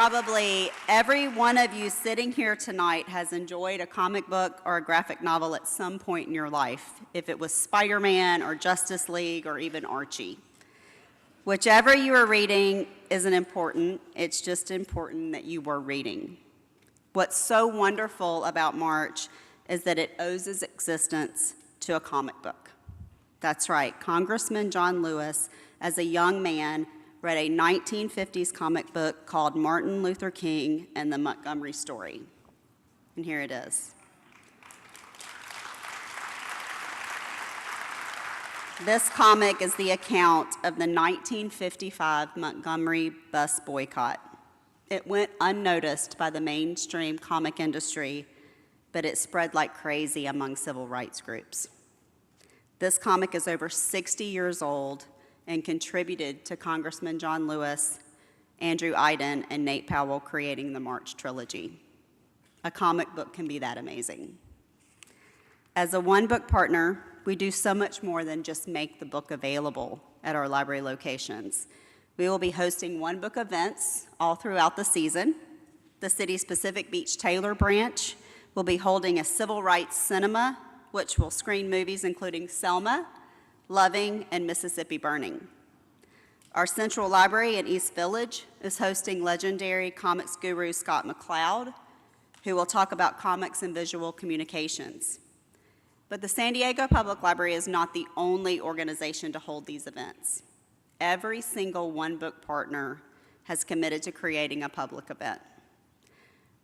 probably every one of you sitting here tonight has enjoyed a comic book or a graphic novel at some point in your life, if it was Spider-Man or Justice League or even Archie. Whichever you are reading isn't important, it's just important that you were reading. What's so wonderful about March is that it owes its existence to a comic book. That's right, Congressman John Lewis, as a young man, read a 1950s comic book called Martin Luther King and the Montgomery Story. And here it is. This comic is the account of the 1955 Montgomery bus boycott. It went unnoticed by the mainstream comic industry, but it spread like crazy among civil rights groups. This comic is over 60 years old and contributed to Congressman John Lewis, Andrew Iden, and Nate Powell creating the March trilogy. A comic book can be that amazing. As a one-book partner, we do so much more than just make the book available at our library locations. We will be hosting one-book events all throughout the season. The city's Pacific Beach Taylor branch will be holding a civil rights cinema, which will screen movies including Selma, Loving, and Mississippi Burning. Our Central Library in East Village is hosting legendary comics guru Scott McCloud, who will talk about comics and visual communications. But the San Diego Public Library is not the only organization to hold these events. Every single one-book partner has committed to creating a public event.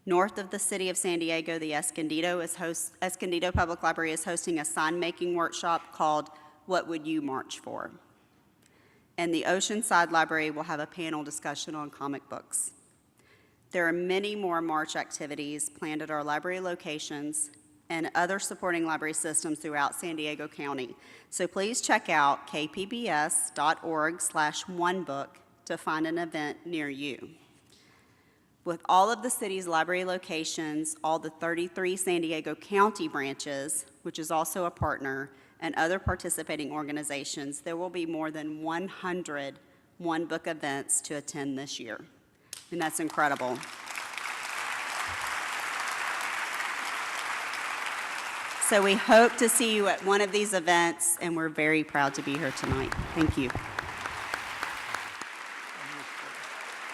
North of the city of San Diego, the Escondido Public Library is hosting a sign-making workshop called What Would You March For? And the Oceanside Library will have a panel discussion on comic books. There are many more March activities planned at our library locations and other supporting library systems throughout San Diego County. So please check out kpbs.org/onebook to find an event near you. With all of the city's library locations, all the 33 San Diego County branches, which is also a partner, and other participating organizations, there will be more than 100 one-book events to attend this year. And that's incredible. So we hope to see you at one of these events, and we're very proud to be here tonight. Thank you.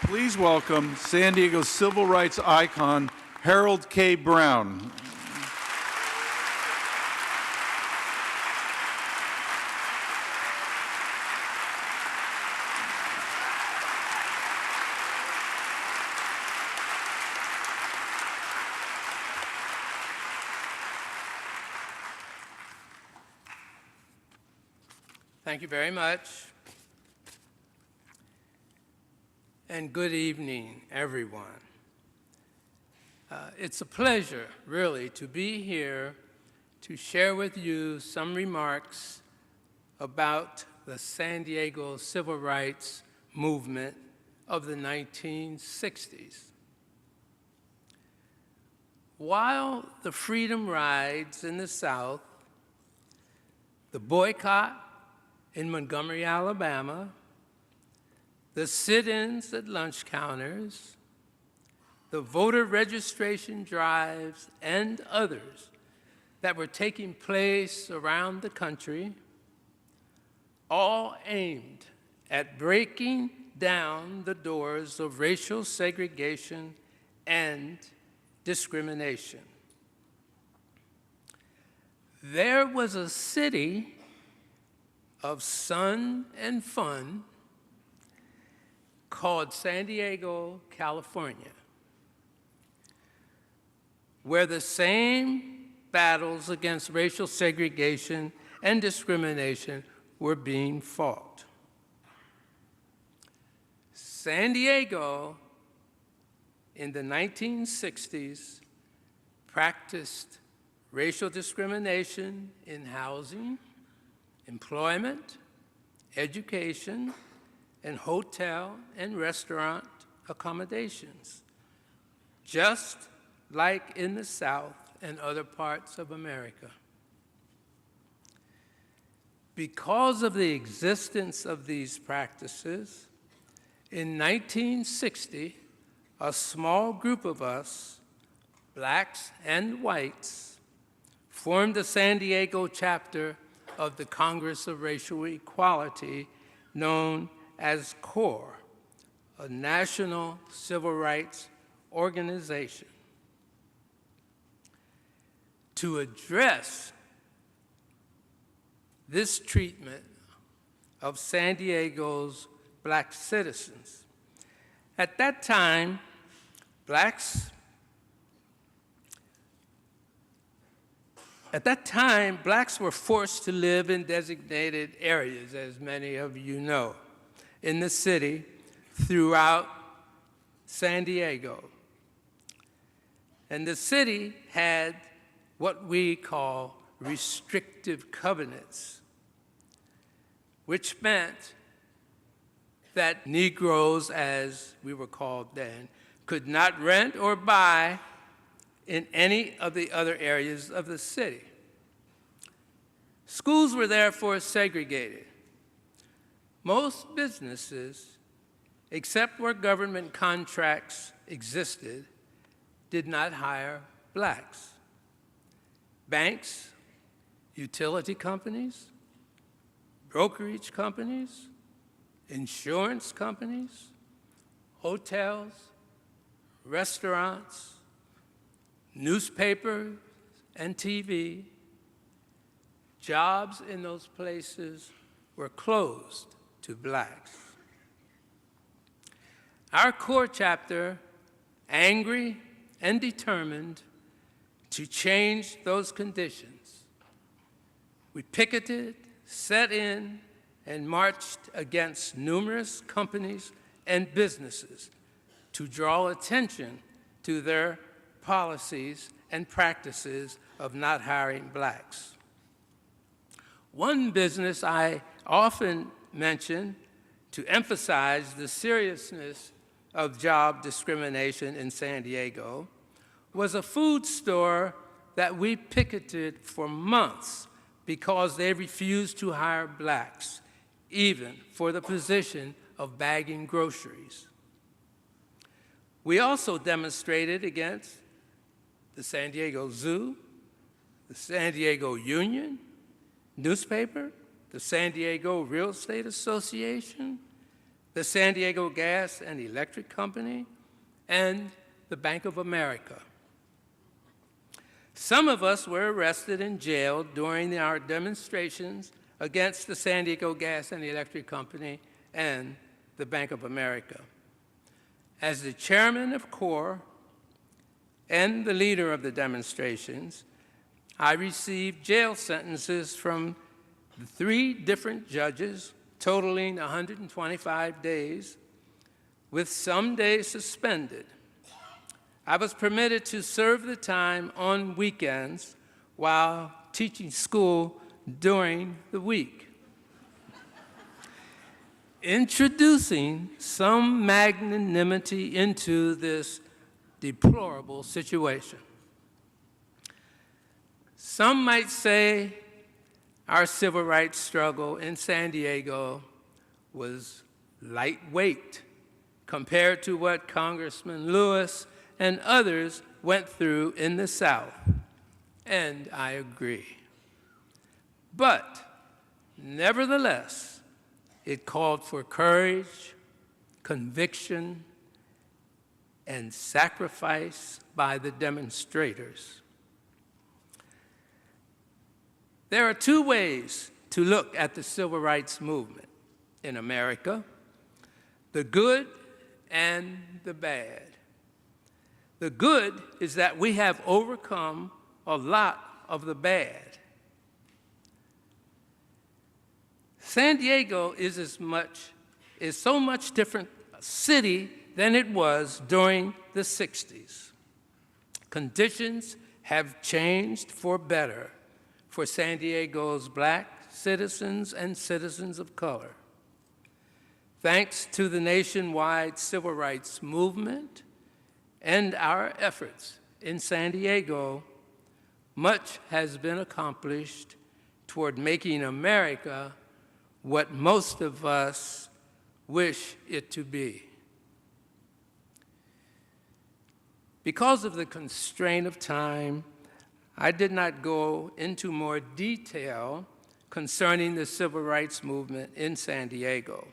Please welcome San Diego civil rights icon, Harold K. Brown. Thank you very much. And good evening, everyone. It's a pleasure, really, to be here to share with you some remarks about the San Diego civil rights movement of the 1960s. While the freedom rides in the South, the boycott in Montgomery, Alabama, the sit-ins at lunch counters, the voter registration drives, and others that were taking place around the country, all aimed at breaking down the doors of racial segregation and discrimination. There was a city of sun and fun called San Diego, California, where the same battles against racial segregation and discrimination were being fought. San Diego, in the 1960s, practiced racial discrimination in housing, employment, education, and hotel and restaurant accommodations, just like in the South and other parts of America. Because of the existence of these practices, in 1960, a small group of us, blacks and whites, formed the San Diego chapter of the Congress of Racial Equality, known as CORE, a national civil rights organization. To address this treatment of San Diego's black citizens. At that time, blacks were forced to live in designated areas, as many of you know, in the city throughout San Diego. And the city had what we call restrictive covenants, which meant that Negroes, as we were called then, could not rent or buy in any of the other areas of the city. Schools were therefore segregated. Most businesses, except where government contracts existed, did not hire blacks. Banks, utility companies, brokerage companies, insurance companies, hotels, restaurants, newspapers and TV, jobs in those places were closed to blacks. Our CORE chapter, angry and determined to change those conditions, we picketed, set in, and marched against numerous companies and businesses to draw attention to their policies and practices of not hiring blacks. One business I often mention to emphasize the seriousness of job discrimination in San Diego was a food store that we picketed for months because they refused to hire blacks, even for the position of bagging groceries. We also demonstrated against the San Diego Zoo, the San Diego Union newspaper, the San Diego Real Estate Association, the San Diego Gas and Electric Company, and the Bank of America. Some of us were arrested and jailed during our demonstrations against the San Diego Gas and Electric Company and the Bank of America. As the chairman of CORE and the leader of the demonstrations, I received jail sentences from 3 different judges, totaling 125 days, with some days suspended. I was permitted to serve the time on weekends while teaching school during the week, introducing some magnanimity into this deplorable situation. Some might say our civil rights struggle in San Diego was lightweight compared to what Congressman Lewis and others went through in the South, and I agree. But nevertheless, it called for courage, conviction, and sacrifice by the demonstrators. There are 2 ways to look at the civil rights movement in America: the good and the bad. The good is that we have overcome a lot of the bad. San Diego is so much different city than it was during the 60s. Conditions have changed for better for San Diego's black citizens and citizens of color. Thanks to the nationwide civil rights movement and our efforts in San Diego, much has been accomplished toward making America what most of us wish it to be. Because of the constraint of time, I did not go into more detail concerning the civil rights movement in San Diego.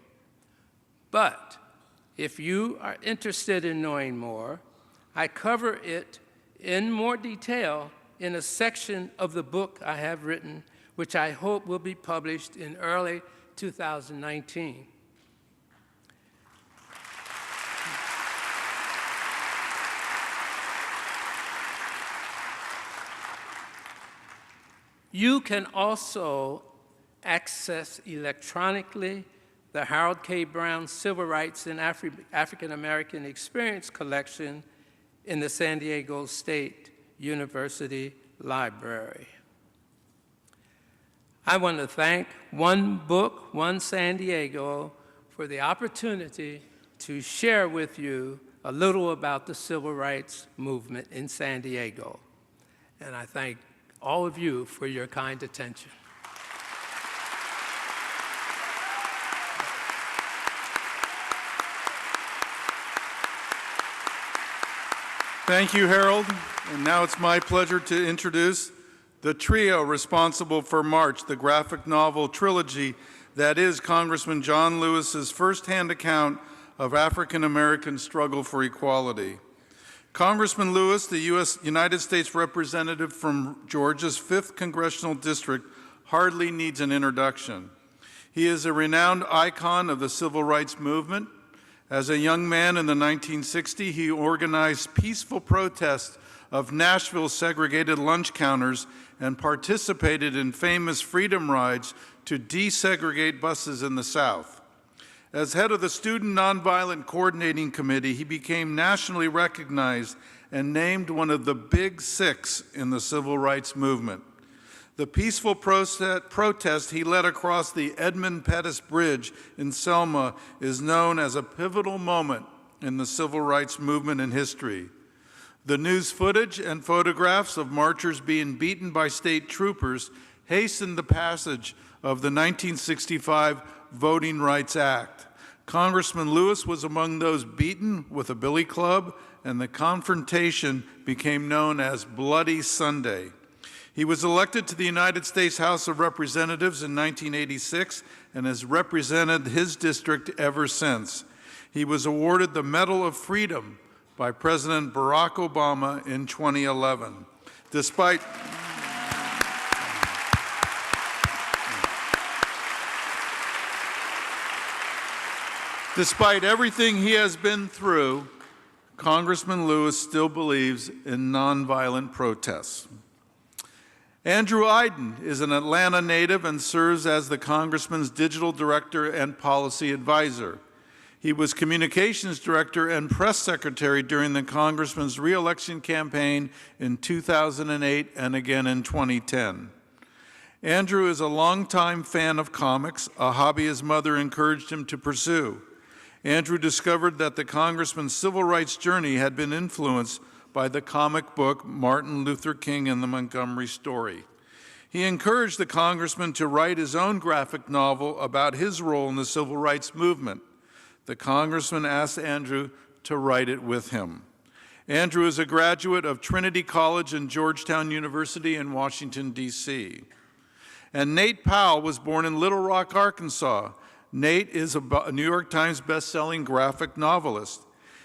But if you are interested in knowing more, I cover it in more detail in a section of the book I have written, which I hope will be published in early 2019. You can also access electronically the Harold K. Brown Civil Rights and African American Experience collection in the San Diego State University Library. I want to thank One Book, One San Diego for the opportunity to share with you a little about the civil rights movement in San Diego. And I thank all of you for your kind attention. Thank you, Harold. And now it's my pleasure to introduce the trio responsible for March, the graphic novel trilogy that is Congressman John Lewis's firsthand account of African American struggle for equality. Congressman Lewis, the United States representative from Georgia's 5th Congressional District, hardly needs an introduction. He is a renowned icon of the civil rights movement. As a young man in the 1960s, he organized peaceful protests of Nashville's segregated lunch counters and participated in famous freedom rides to desegregate buses in the South. As head of the Student Nonviolent Coordinating Committee, he became nationally recognized and named one of the Big Six in the civil rights movement. The peaceful protest he led across the Edmund Pettus Bridge in Selma is known as a pivotal moment in the civil rights movement in history. The news footage and photographs of marchers being beaten by state troopers hastened the passage of the 1965 Voting Rights Act. Congressman Lewis was among those beaten with a billy club, and the confrontation became known as Bloody Sunday. He was elected to the United States House of Representatives in 1986 and has represented his district ever since. He was awarded the Medal of Freedom by President Barack Obama in 2011. Despite everything he has been through, Congressman Lewis still believes in nonviolent protests. Andrew Iden is an Atlanta native and serves as the Congressman's digital director and policy advisor. He was communications director and press secretary during the Congressman's re-election campaign in 2008 and again in 2010. Andrew is a longtime fan of comics, a hobby his mother encouraged him to pursue. Andrew discovered that the Congressman's civil rights journey had been influenced by the comic book Martin Luther King and the Montgomery Story. He encouraged the Congressman to write his own graphic novel about his role in the civil rights movement. The Congressman asked Andrew to write it with him. Andrew is a graduate of Trinity College and Georgetown University in Washington, D.C. And Nate Powell was born in Little Rock, Arkansas. Nate is a New York Times best-selling graphic novelist.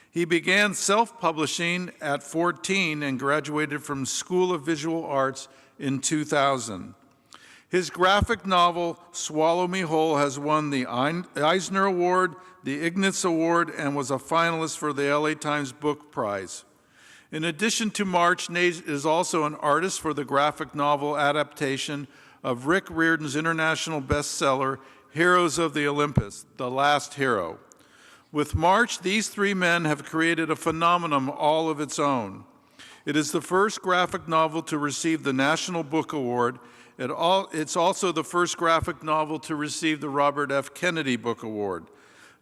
He began self-publishing at 14 and graduated from School of Visual Arts in 2000. His graphic novel, Swallow Me Whole, has won the Eisner Award, the Ignatz Award, and was a finalist for the LA Times Book Prize. In addition to March, Nate is also an artist for the graphic novel adaptation of Rick Riordan's international bestseller, Heroes of the Olympus, The Last Hero. With March, these three men have created a phenomenon all of its own. It is the first graphic novel to receive the National Book Award. It's also the first graphic novel to receive the Robert F. Kennedy Book Award.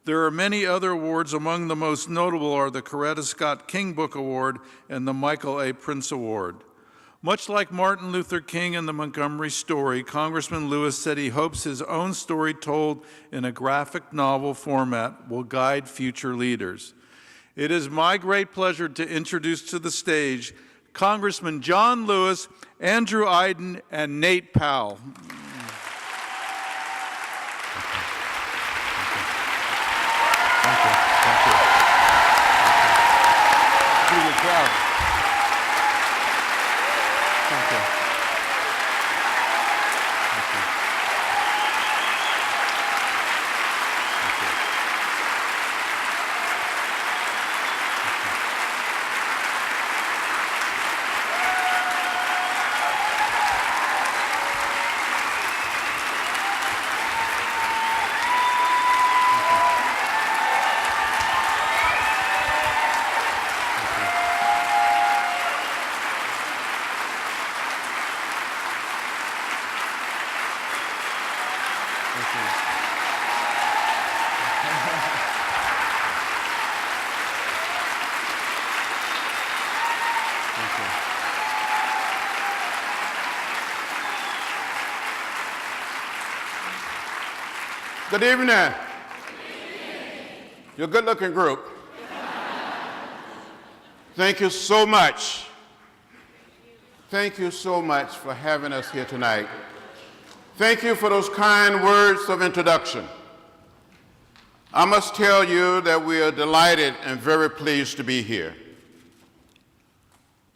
There are many other awards. Among the most notable are the Coretta Scott King Book Award and the Michael A. Prince Award. Much like Martin Luther King and the Montgomery Story, Congressman Lewis said he hopes his own story told in a graphic novel format will guide future leaders. It is my great pleasure to introduce to the stage Congressman John Lewis, Andrew Iden, and Nate Powell. Good evening. You're a good-looking group. Thank you so much. Thank you so much for having us here tonight. Thank you for those kind words of introduction. I must tell you that we are delighted and very pleased to be here.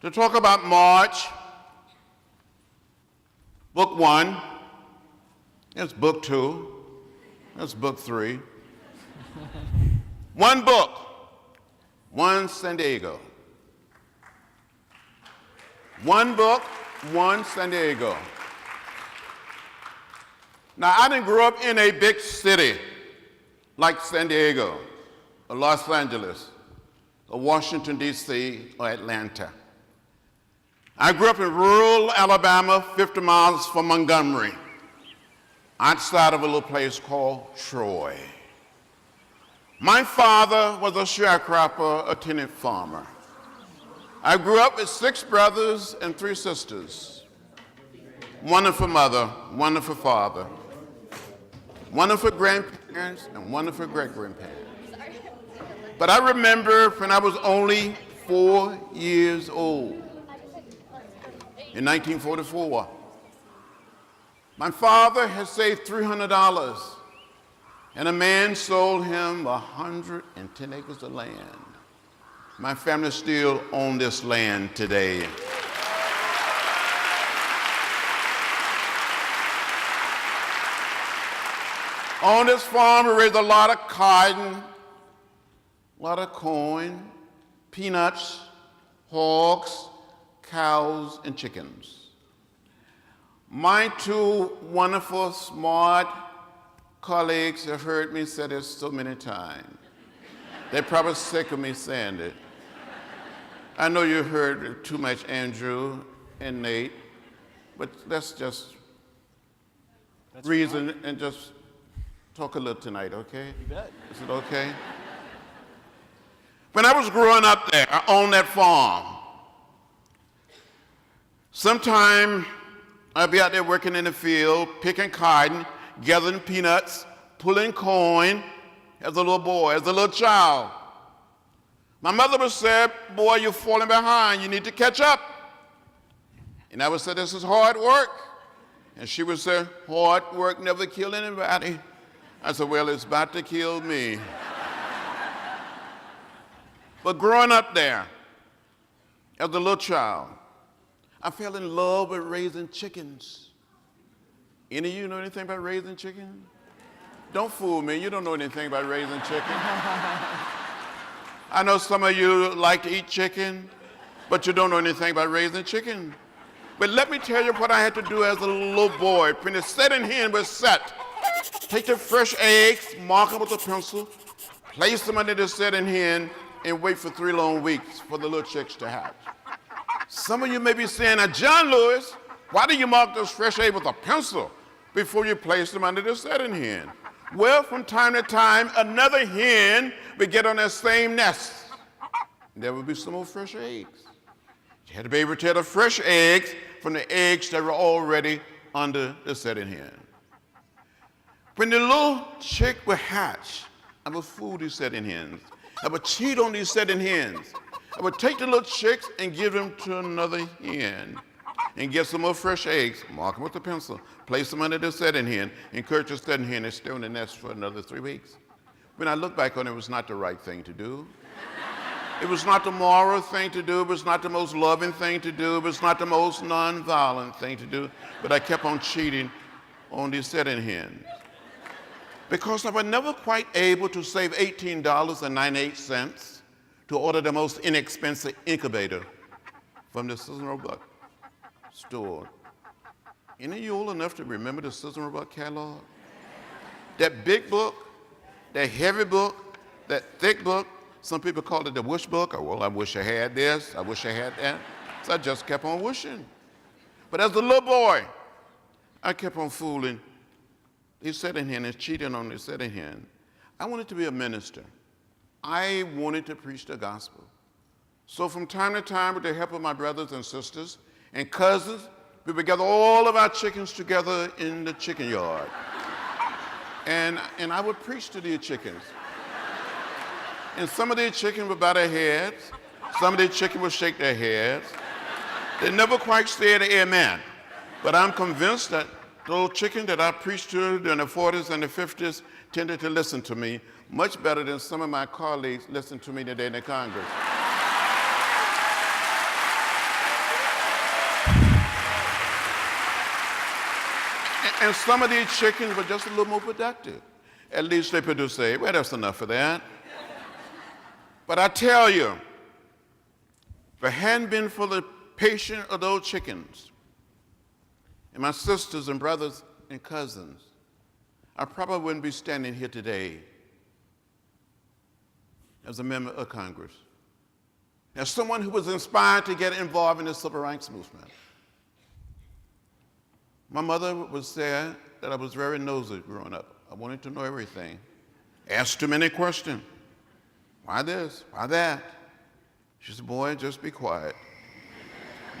To talk about March, Book 1, it's Book 2, that's Book 3. One book, one San Diego. One book, one San Diego. Now, I didn't grow up in a big city like San Diego, or Los Angeles, or Washington, D.C., or Atlanta. I grew up in rural Alabama, 50 miles from Montgomery, outside of a little place called Troy. My father was a sharecropper, a tenant farmer. I grew up with 6 brothers and 3 sisters. Wonderful mother, wonderful father, wonderful grandparents, and wonderful great-grandparents. But I remember when I was only 4 years old, in 1944, my father had saved $300, and a man sold him 110 acres of land. My family still owns this land today. On this farm, we raised a lot of cotton, a lot of corn, peanuts, hogs, cows, and chickens. My 2 wonderful, smart colleagues have heard me say this so many times. They're probably sick of me saying it. I know you heard too much Andrew and Nate, but let's just reason and just talk a little tonight, okay? You bet. Is it okay? When I was growing up there on that farm, sometime I'd be out there working in the field, picking cotton, gathering peanuts, pulling corn as a little boy, as a little child. My mother would say, boy, you're falling behind, you need to catch up. And I would say, this is hard work. And she would say, hard work never killed anybody. I said, well, it's about to kill me. But growing up there, as a little child, I fell in love with raising chickens. Any of you know anything about raising chickens? Don't fool me, you don't know anything about raising chicken. I know some of you like to eat chicken, but you don't know anything about raising chicken. But let me tell you what I had to do as a little boy. When the setting hen was set, take the fresh eggs, mark them with a pencil, place them under the setting hen, and wait for 3 long weeks for the little chicks to hatch. Some of you may be saying, now, John Lewis, why do you mark those fresh eggs with a pencil before you place them under the setting hen? Well, from time to time, another hen would get on that same nest. And there would be some more fresh eggs. You had to be able to tell the fresh eggs from the eggs that were already under the setting hen. When the little chick would hatch, I would fool these setting hens. I would cheat on these setting hens. I would take the little chicks and give them to another hen and get some more fresh eggs, mark them with a pencil, place them under the setting hen, encourage the setting hen to stay in the nest for another 3 weeks. When I look back on it, it was not the right thing to do. It was not the moral thing to do. It was not the most loving thing to do. It was not the most nonviolent thing to do. But I kept on cheating on these setting hens because I was never quite able to save $18.98 to order the most inexpensive incubator from the Susan Roebuck store. Any of you old enough to remember the Susan Roebuck catalog? That big book, that heavy book, that thick book. Some people call it the wish book. Or, well, I wish I had this. I wish I had that. So I just kept on wishing. But as a little boy, I kept on fooling these setting hens and cheating on these setting hens. I wanted to be a minister. I wanted to preach the gospel. So from time to time, with the help of my brothers and sisters and cousins, we would gather all of our chickens together in the chicken yard. And I would preach to these chickens. And some of these chickens would bow their heads. Some of these chickens would shake their heads. They never quite said amen. But I'm convinced that those chickens that I preached to during the 40s and the 50s tended to listen to me much better than some of my colleagues listen to me today in the Congress. And some of these chickens were just a little more productive. At least they produced a, well, that's enough of that. But I tell you, if it hadn't been for the patience of those chickens and my sisters and brothers and cousins, I probably wouldn't be standing here today as a member of Congress, as someone who was inspired to get involved in the civil rights movement. My mother would say that I was very nosy growing up. I wanted to know everything. Asked too many questions. Why this? Why that? She said, boy, just be quiet.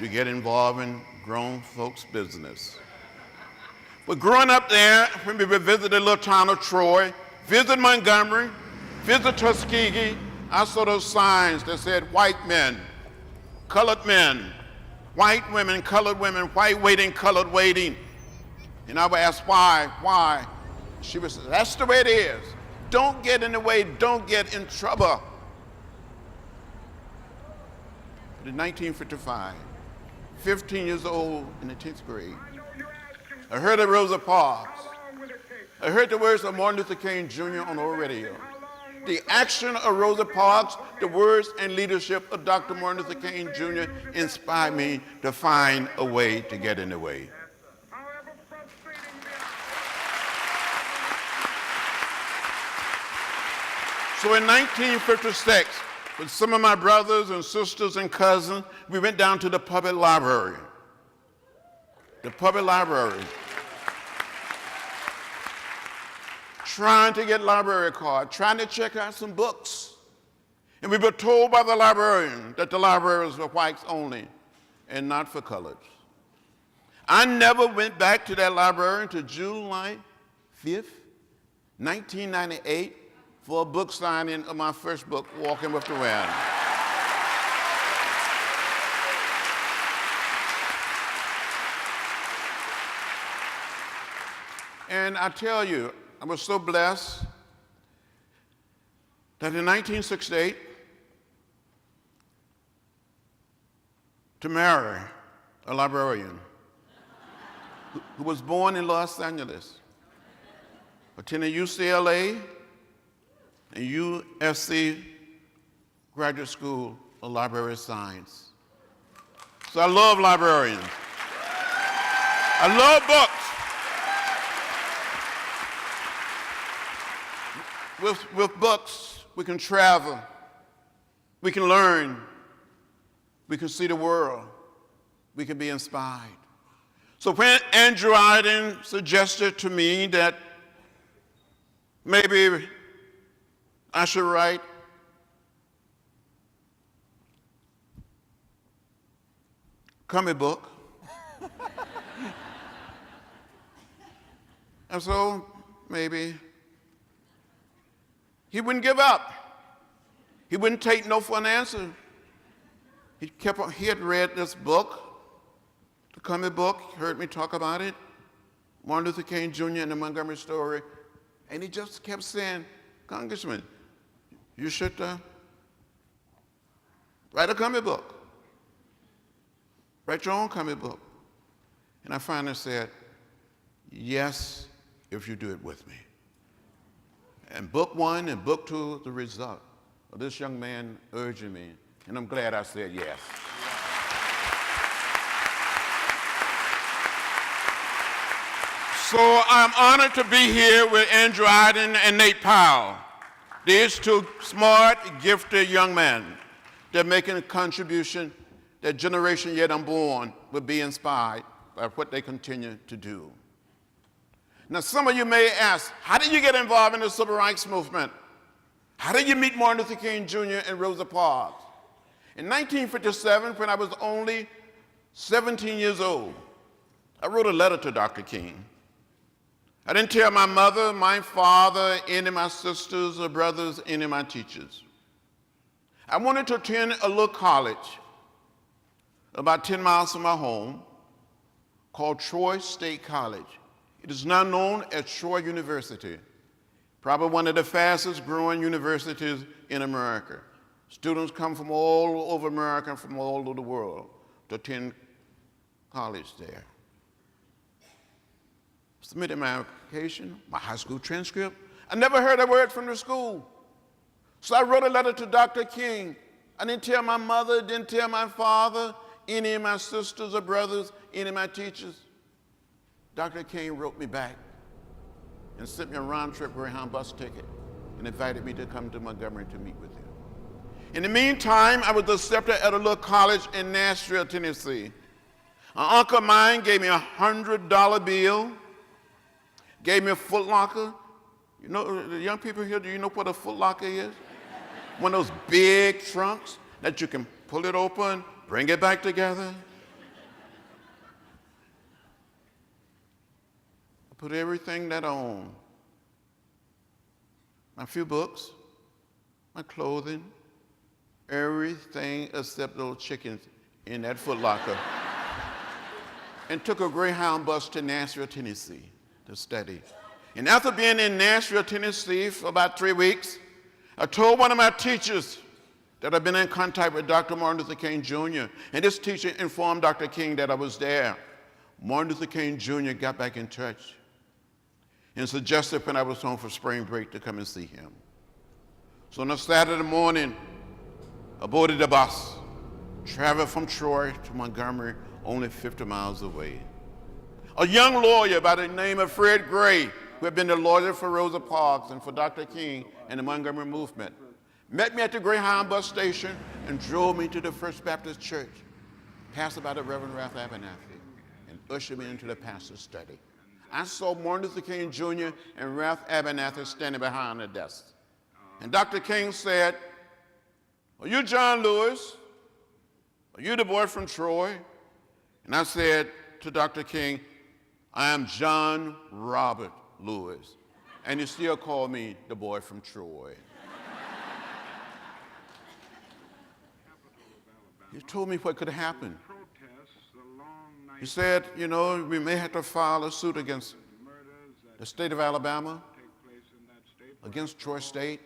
You get involved in grown folks' business. But growing up there, when we would visit the little town of Troy, visit Montgomery, visit Tuskegee, I saw those signs that said white men, colored men, white women, colored women, white waiting, colored waiting. And I would ask, why? She would say, that's the way it is. Don't get in the way, don't get in trouble. But in 1955, 15 years old in the 10th grade, I heard of Rosa Parks. I heard the words of Martin Luther King Jr. on the radio. The action of Rosa Parks, the words and leadership of Dr. Martin Luther King Jr. inspired me to find a way to get in the way. So in 1956, with some of my brothers and sisters and cousins, we went down to the public library. The public library. Trying to get library card, trying to check out some books. And we were told by the librarian that the library was for whites only and not for coloreds. I never went back to that library until July 5th, 1998, for a book signing of my first book, Walking with the Wind. And I tell you, I was so blessed that in 1968, to marry a librarian who was born in Los Angeles, attended UCLA and USC Graduate School of Library Science. So I love librarians. I love books. With books, we can travel, we can learn, we can see the world, we can be inspired. So when Andrew Iden suggested to me that maybe I should write a comic book, and so maybe he wouldn't give up. He wouldn't take no for an answer. He had read this book, the comic book, heard me talk about it, Martin Luther King Jr. and the Montgomery story, and he just kept saying, Congressman, you should write a comic book. Write your own comic book. And I finally said, yes, if you do it with me. And book 1 and book 2, the result of this young man urging me, and I'm glad I said yes. So I'm honored to be here with Andrew Iden and Nate Powell. These two smart, gifted young men. They're making a contribution that generation yet unborn will be inspired by what they continue to do. Now, some of you may ask, how did you get involved in the civil rights movement? How did you meet Martin Luther King Jr. and Rosa Parks? In 1957, when I was only 17 years old, I wrote a letter to Dr. King. I didn't tell my mother, my father, any of my sisters or brothers, any of my teachers. I wanted to attend a little college about 10 miles from my home called Troy State College. It is now known as Troy University, probably one of the fastest growing universities in America. Students come from all over America and from all over the world to attend college there. Submitted my application, my high school transcript. I never heard a word from the school. So I wrote a letter to Dr. King. I didn't tell my mother, didn't tell my father, any of my sisters or brothers, any of my teachers. Dr. King wrote me back and sent me a round-trip Greyhound bus ticket and invited me to come to Montgomery to meet with him. In the meantime, I was accepted at a little college in Nashville, Tennessee. An uncle of mine gave me a $100 bill, gave me a Foot Locker. You know, the young people here, do you know what a Foot Locker is? One of those big trunks that you can pull it open, bring it back together. I put everything that I own, my few books, my clothing, everything except those chickens in that Foot Locker, and took a Greyhound bus to Nashville, Tennessee to study. And after being in Nashville, Tennessee for about 3 weeks, I told one of my teachers that I'd been in contact with Dr. Martin Luther King Jr., and this teacher informed Dr. King that I was there. Martin Luther King Jr. got back in touch and suggested when I was home for spring break to come and see him. So on a Saturday morning, I boarded the bus, traveled from Troy to Montgomery, only 50 miles away. A young lawyer by the name of Fred Gray, who had been the lawyer for Rosa Parks and for Dr. King and the Montgomery movement, met me at the Greyhound bus station and drove me to the First Baptist Church, pastored by the Reverend Ralph Abernathy, and ushered me into the pastor's study. I saw Martin Luther King Jr. and Ralph Abernathy standing behind the desk. And Dr. King said, "Are you John Lewis? Are you the boy from Troy?" And I said to Dr. King, "I am John Robert Lewis." And he still called me the boy from Troy. He told me what could happen. He said, you know, we may have to file a suit against the state of Alabama, against Troy State,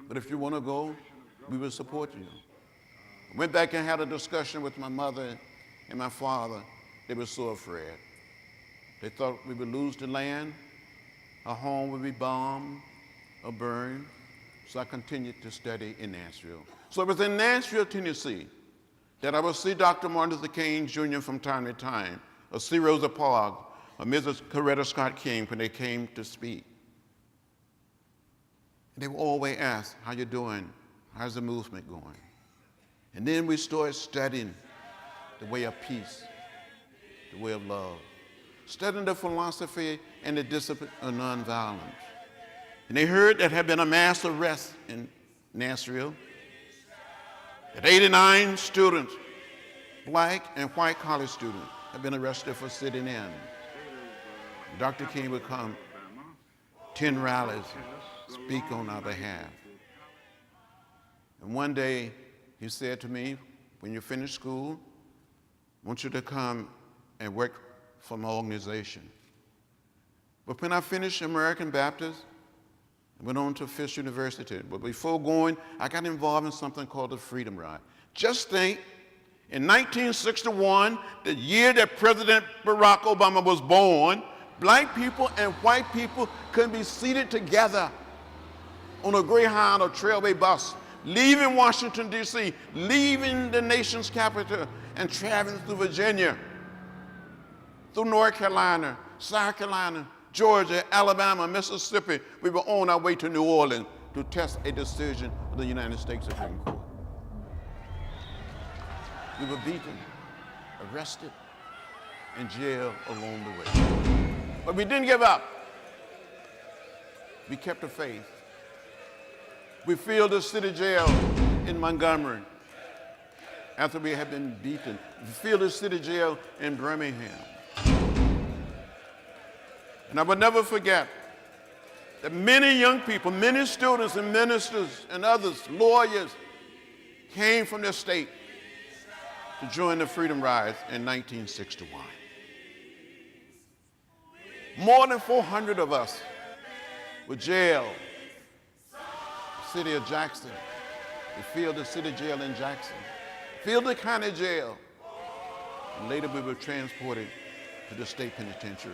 but if you want to go, we will support you. I went back and had a discussion with my mother and my father. They were so afraid. They thought we would lose the land, our home would be bombed or burned. So I continued to study in Nashville. So it was in Nashville, Tennessee, that I would see Dr. Martin Luther King Jr. from time to time, or see Rosa Parks, or Mrs. Coretta Scott King when they came to speak. And they would always ask, how you doing? How's the movement going? And then we started studying the way of peace, the way of love, studying the philosophy and the discipline of nonviolence. And they heard that had been a mass arrest in Nashville, that 89 students, black and white college students, had been arrested for sitting in. Dr. King would come, 10 rallies, speak on our behalf. And one day he said to me, when you finish school, I want you to come and work for my organization. But when I finished American Baptist, I went on to Fisk University. But before going, I got involved in something called the Freedom Ride. Just think, in 1961, the year that President Barack Obama was born, black people and white people could be seated together on a Greyhound or Trailway bus, leaving Washington, D.C., leaving the nation's capital, and traveling through Virginia, through North Carolina, South Carolina, Georgia, Alabama, Mississippi. We were on our way to New Orleans to test a decision of the United States Supreme Court. We were beaten, arrested, and jailed along the way. But we didn't give up. We kept the faith. We filled the city jail in Montgomery after we had been beaten. We filled the city jail in Birmingham. And I will never forget that many young people, many students and ministers and others, lawyers, came from their state to join the Freedom Rides in 1961. More than 400 of us were jailed. The city of Jackson. We filled the city jail in Jackson. Filled the county jail. And later we were transported to the state penitentiary,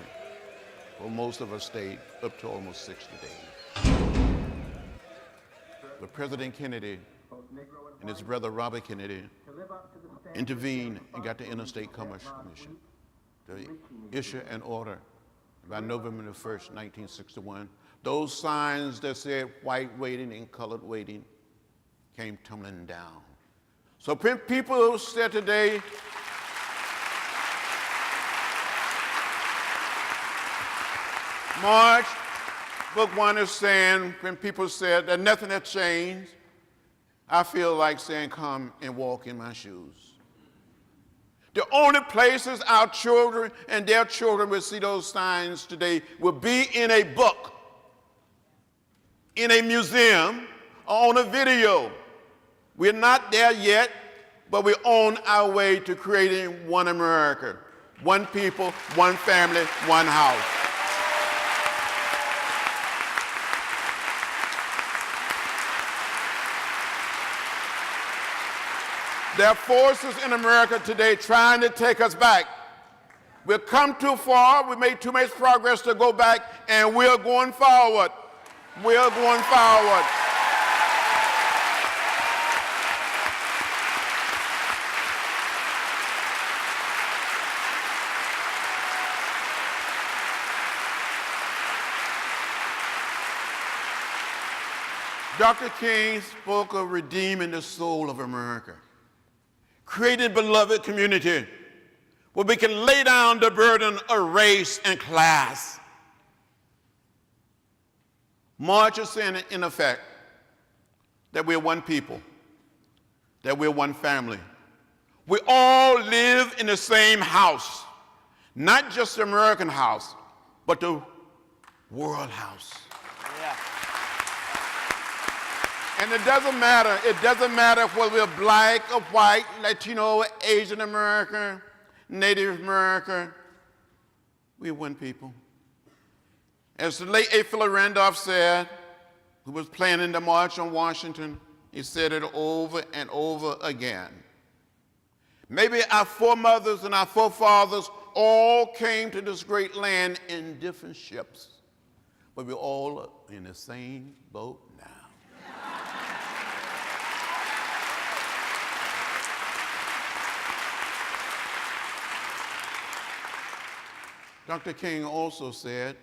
where most of us stayed up to almost 60 days. But President Kennedy and his brother Robert Kennedy intervened and got the Interstate Commerce Commission to issue an order by November the 1st, 1961. Those signs that said white waiting and colored waiting came tumbling down. So when people said today, March, Book 1 is saying, when people said that nothing had changed, I feel like saying, come and walk in my shoes. The only places our children and their children will see those signs today will be in a book, in a museum, or on a video. We're not there yet, but we're on our way to creating one America, one people, one family, one house. There are forces in America today trying to take us back. We've come too far, we made too much progress to go back, and we're going forward. We're going forward. Dr. King spoke of redeeming the soul of America, creating a beloved community where we can lay down the burden of race and class. March is saying, in effect, that we're one people, that we're one family. We all live in the same house, not just the American house, but the world house. Yeah. And it doesn't matter whether we're black or white, Latino, Asian American, Native American. We're one people. As the late A. Randolph said, who was planning the March on Washington, he said it over and over again. Maybe our foremothers and our forefathers all came to this great land in different ships, but we're all in the same boat now. Dr. King also said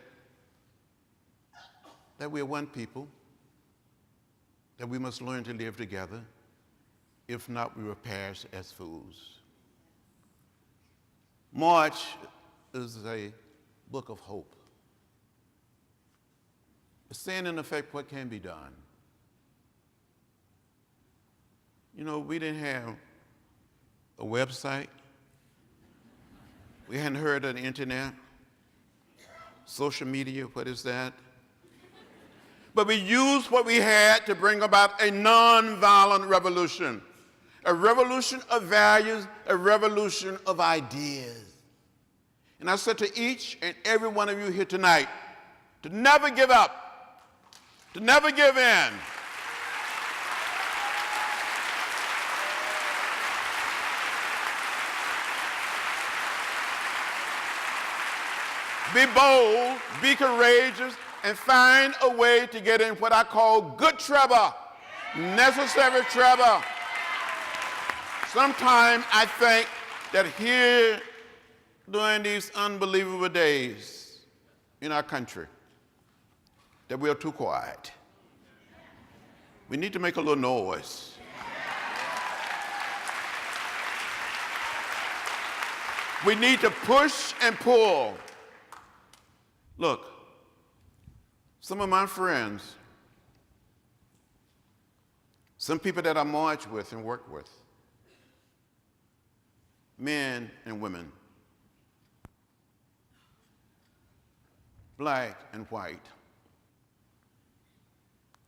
that we are one people, that we must learn to live together. If not, we will perish as fools. March is a book of hope. It's saying, in effect, what can be done. You know, we didn't have a website. We hadn't heard of the internet. Social media, what is that? but we used what we had to bring about a nonviolent revolution. A revolution of values, a revolution of ideas. And I said to each and every one of you here tonight, to never give up, to never give in. Be bold, be courageous, and find a way to get in what I call good trouble, necessary trouble. Sometimes I think that here during these unbelievable days in our country, that we are too quiet. We need to make a little noise. We need to push and pull. Look, some of my friends, some people that I march with and work with, men and women, black and white,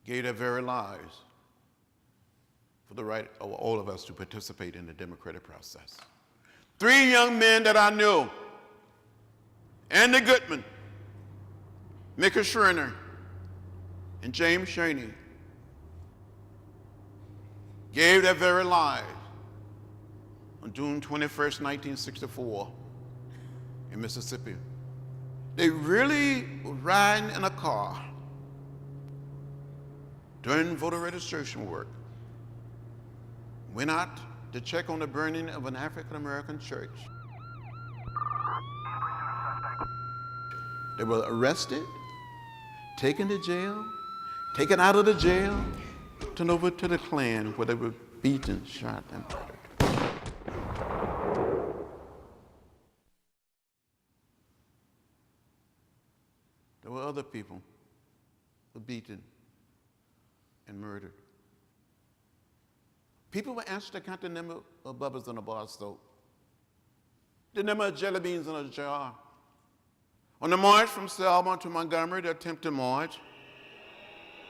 gave their very lives for the right of all of us to participate in the democratic process. 3 young men that I knew, Andy Goodman, Micah Schreiner, and James Chaney, gave their very lives on June 21st, 1964 in Mississippi. They really were riding in a car during voter registration work, went out to check on the burning of an African-American church. They were arrested, taken to jail, taken out of the jail, turned over to the Klan where they were beaten, shot, and murdered. There were other people who were beaten and murdered. People were asked to count the number of bubbles in a bar of soap, the number of jelly beans in a jar. On the march from Selma to Montgomery, the attempted march,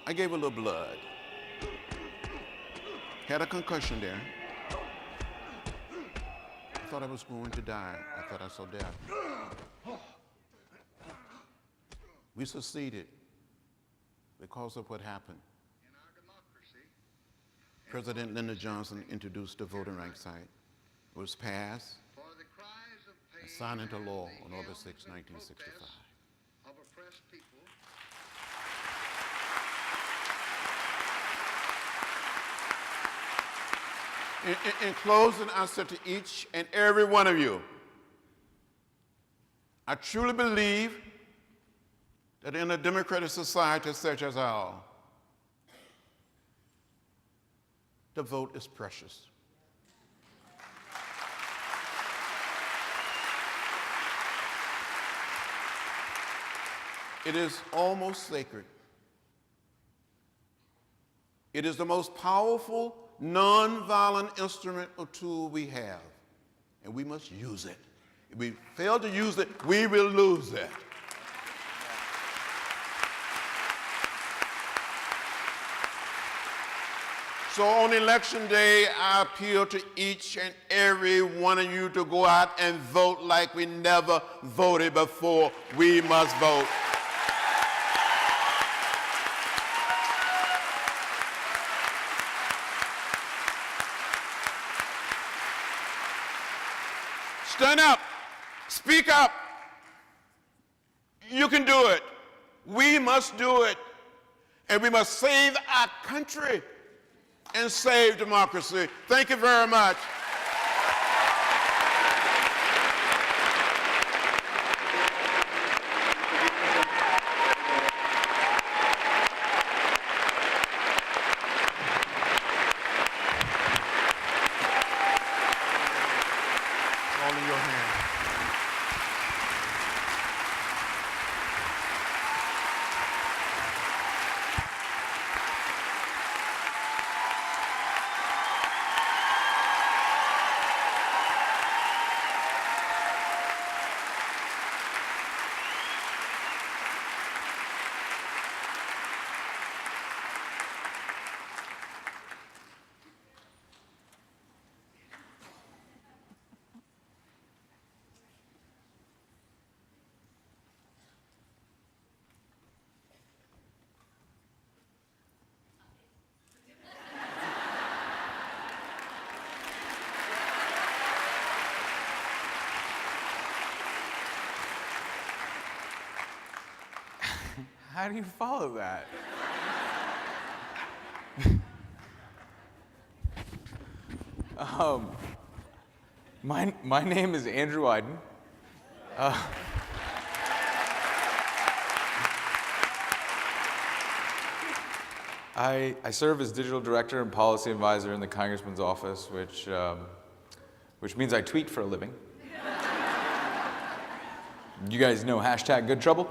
I gave a little blood. Had a concussion there. I thought I was going to die. I thought I saw death. We succeeded because of what happened. In our democracy, President Lyndon Johnson introduced the Voting Rights Act. It was passed for the cries of pain and signed into and law the on August 6, yells and 1965. protests of oppressed people. In closing, I said to each and every one of you, I truly believe that in a democratic society such as ours, the vote is precious. It is almost sacred. It is the most powerful, nonviolent instrument or tool we have, and we must use it. If we fail to use it, we will lose it. So on election day, I appeal to each and every one of you to go out and vote like we never voted before. We must vote. Stand up, speak up. You can do it. We must do it. And we must save our country and save democracy. Thank you very much. All in your hands. How do you follow that? My name is Andrew Iden. I serve as digital director and policy advisor in the Congressman's office, which means I tweet for a living. You guys know hashtag good trouble?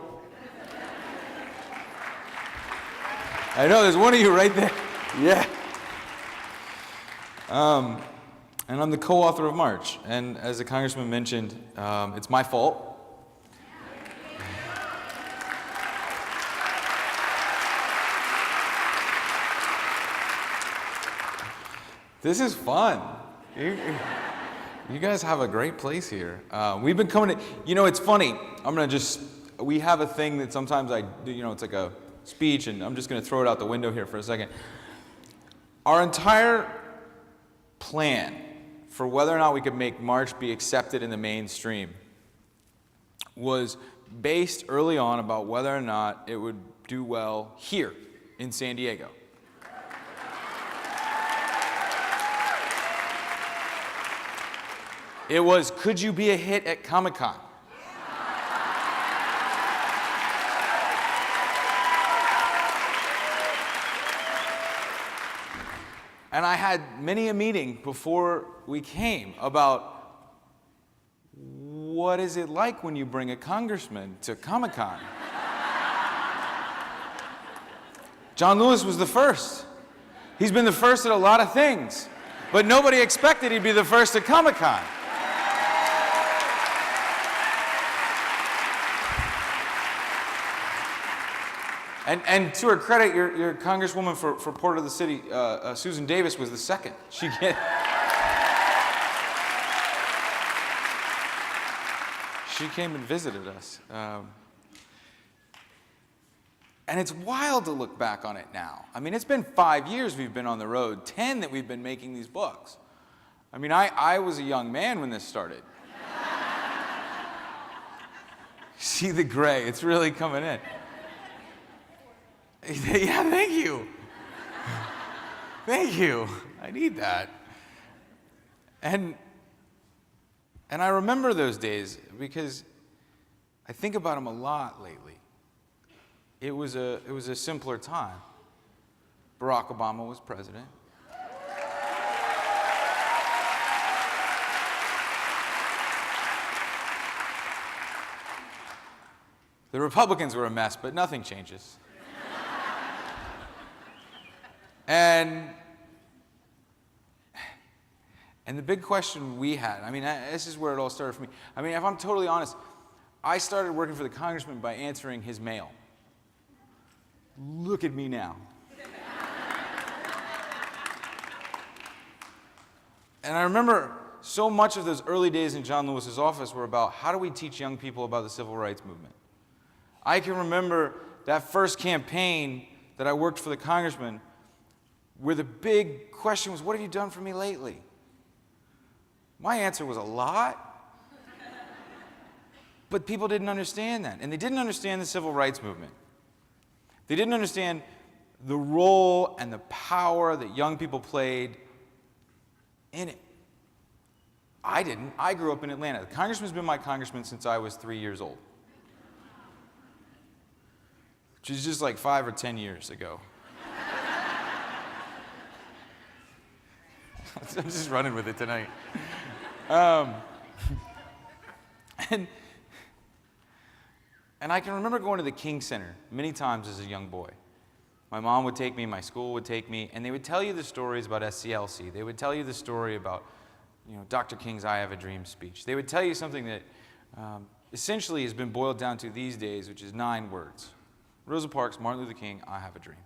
I know, there's one of you right there. Yeah. And I'm the co-author of March. And as the congressman mentioned, it's my fault. This is fun. You guys have a great place here. We've been coming to, it's funny. We have a thing that sometimes I do, it's like a speech, and I'm just going to throw it out the window here for a second. Our entire plan for whether or not we could make March be accepted in the mainstream was based early on about whether or not it would do well here in San Diego. It was, could you be a hit at Comic-Con? And I had many a meeting before we came about what is it like when you bring a congressman to Comic-Con? John Lewis was the first. He's been the first at a lot of things, but nobody expected he'd be the first at Comic-Con. And to her credit, your congresswoman for Port of the City, Susan Davis, was the second. She came and visited us. And it's wild to look back on it now. I mean, it's been 5 years we've been on the road, 10 that we've been making these books. I mean, I was a young man when this started. See the gray, it's really coming in. Yeah, thank you. Thank you. I need that. And I remember those days because I think about them a lot lately. It was a simpler time. Barack Obama was president. The Republicans were a mess, but nothing changes. And the big question we had, I mean, this is where it all started for me. I mean, if I'm totally honest, I started working for the congressman by answering his mail. Look at me now. And I remember so much of those early days in John Lewis's office were about how do we teach young people about the civil rights movement. I can remember that first campaign that I worked for the congressman where the big question was, what have you done for me lately? My answer was a lot. But people didn't understand that. And they didn't understand the civil rights movement. They didn't understand the role and the power that young people played in it. I didn't. I grew up in Atlanta. The congressman's been my congressman since I was 3 years old. Which is just like 5 or 10 years ago. I'm just running with it tonight. And I can remember going to the King Center many times as a young boy. My mom would take me, my school would take me, and they would tell you the stories about SCLC. They would tell you the story about, Dr. King's I Have a Dream speech. They would tell you something that essentially has been boiled down to these days, which is 9 words. Rosa Parks, Martin Luther King, I have a dream.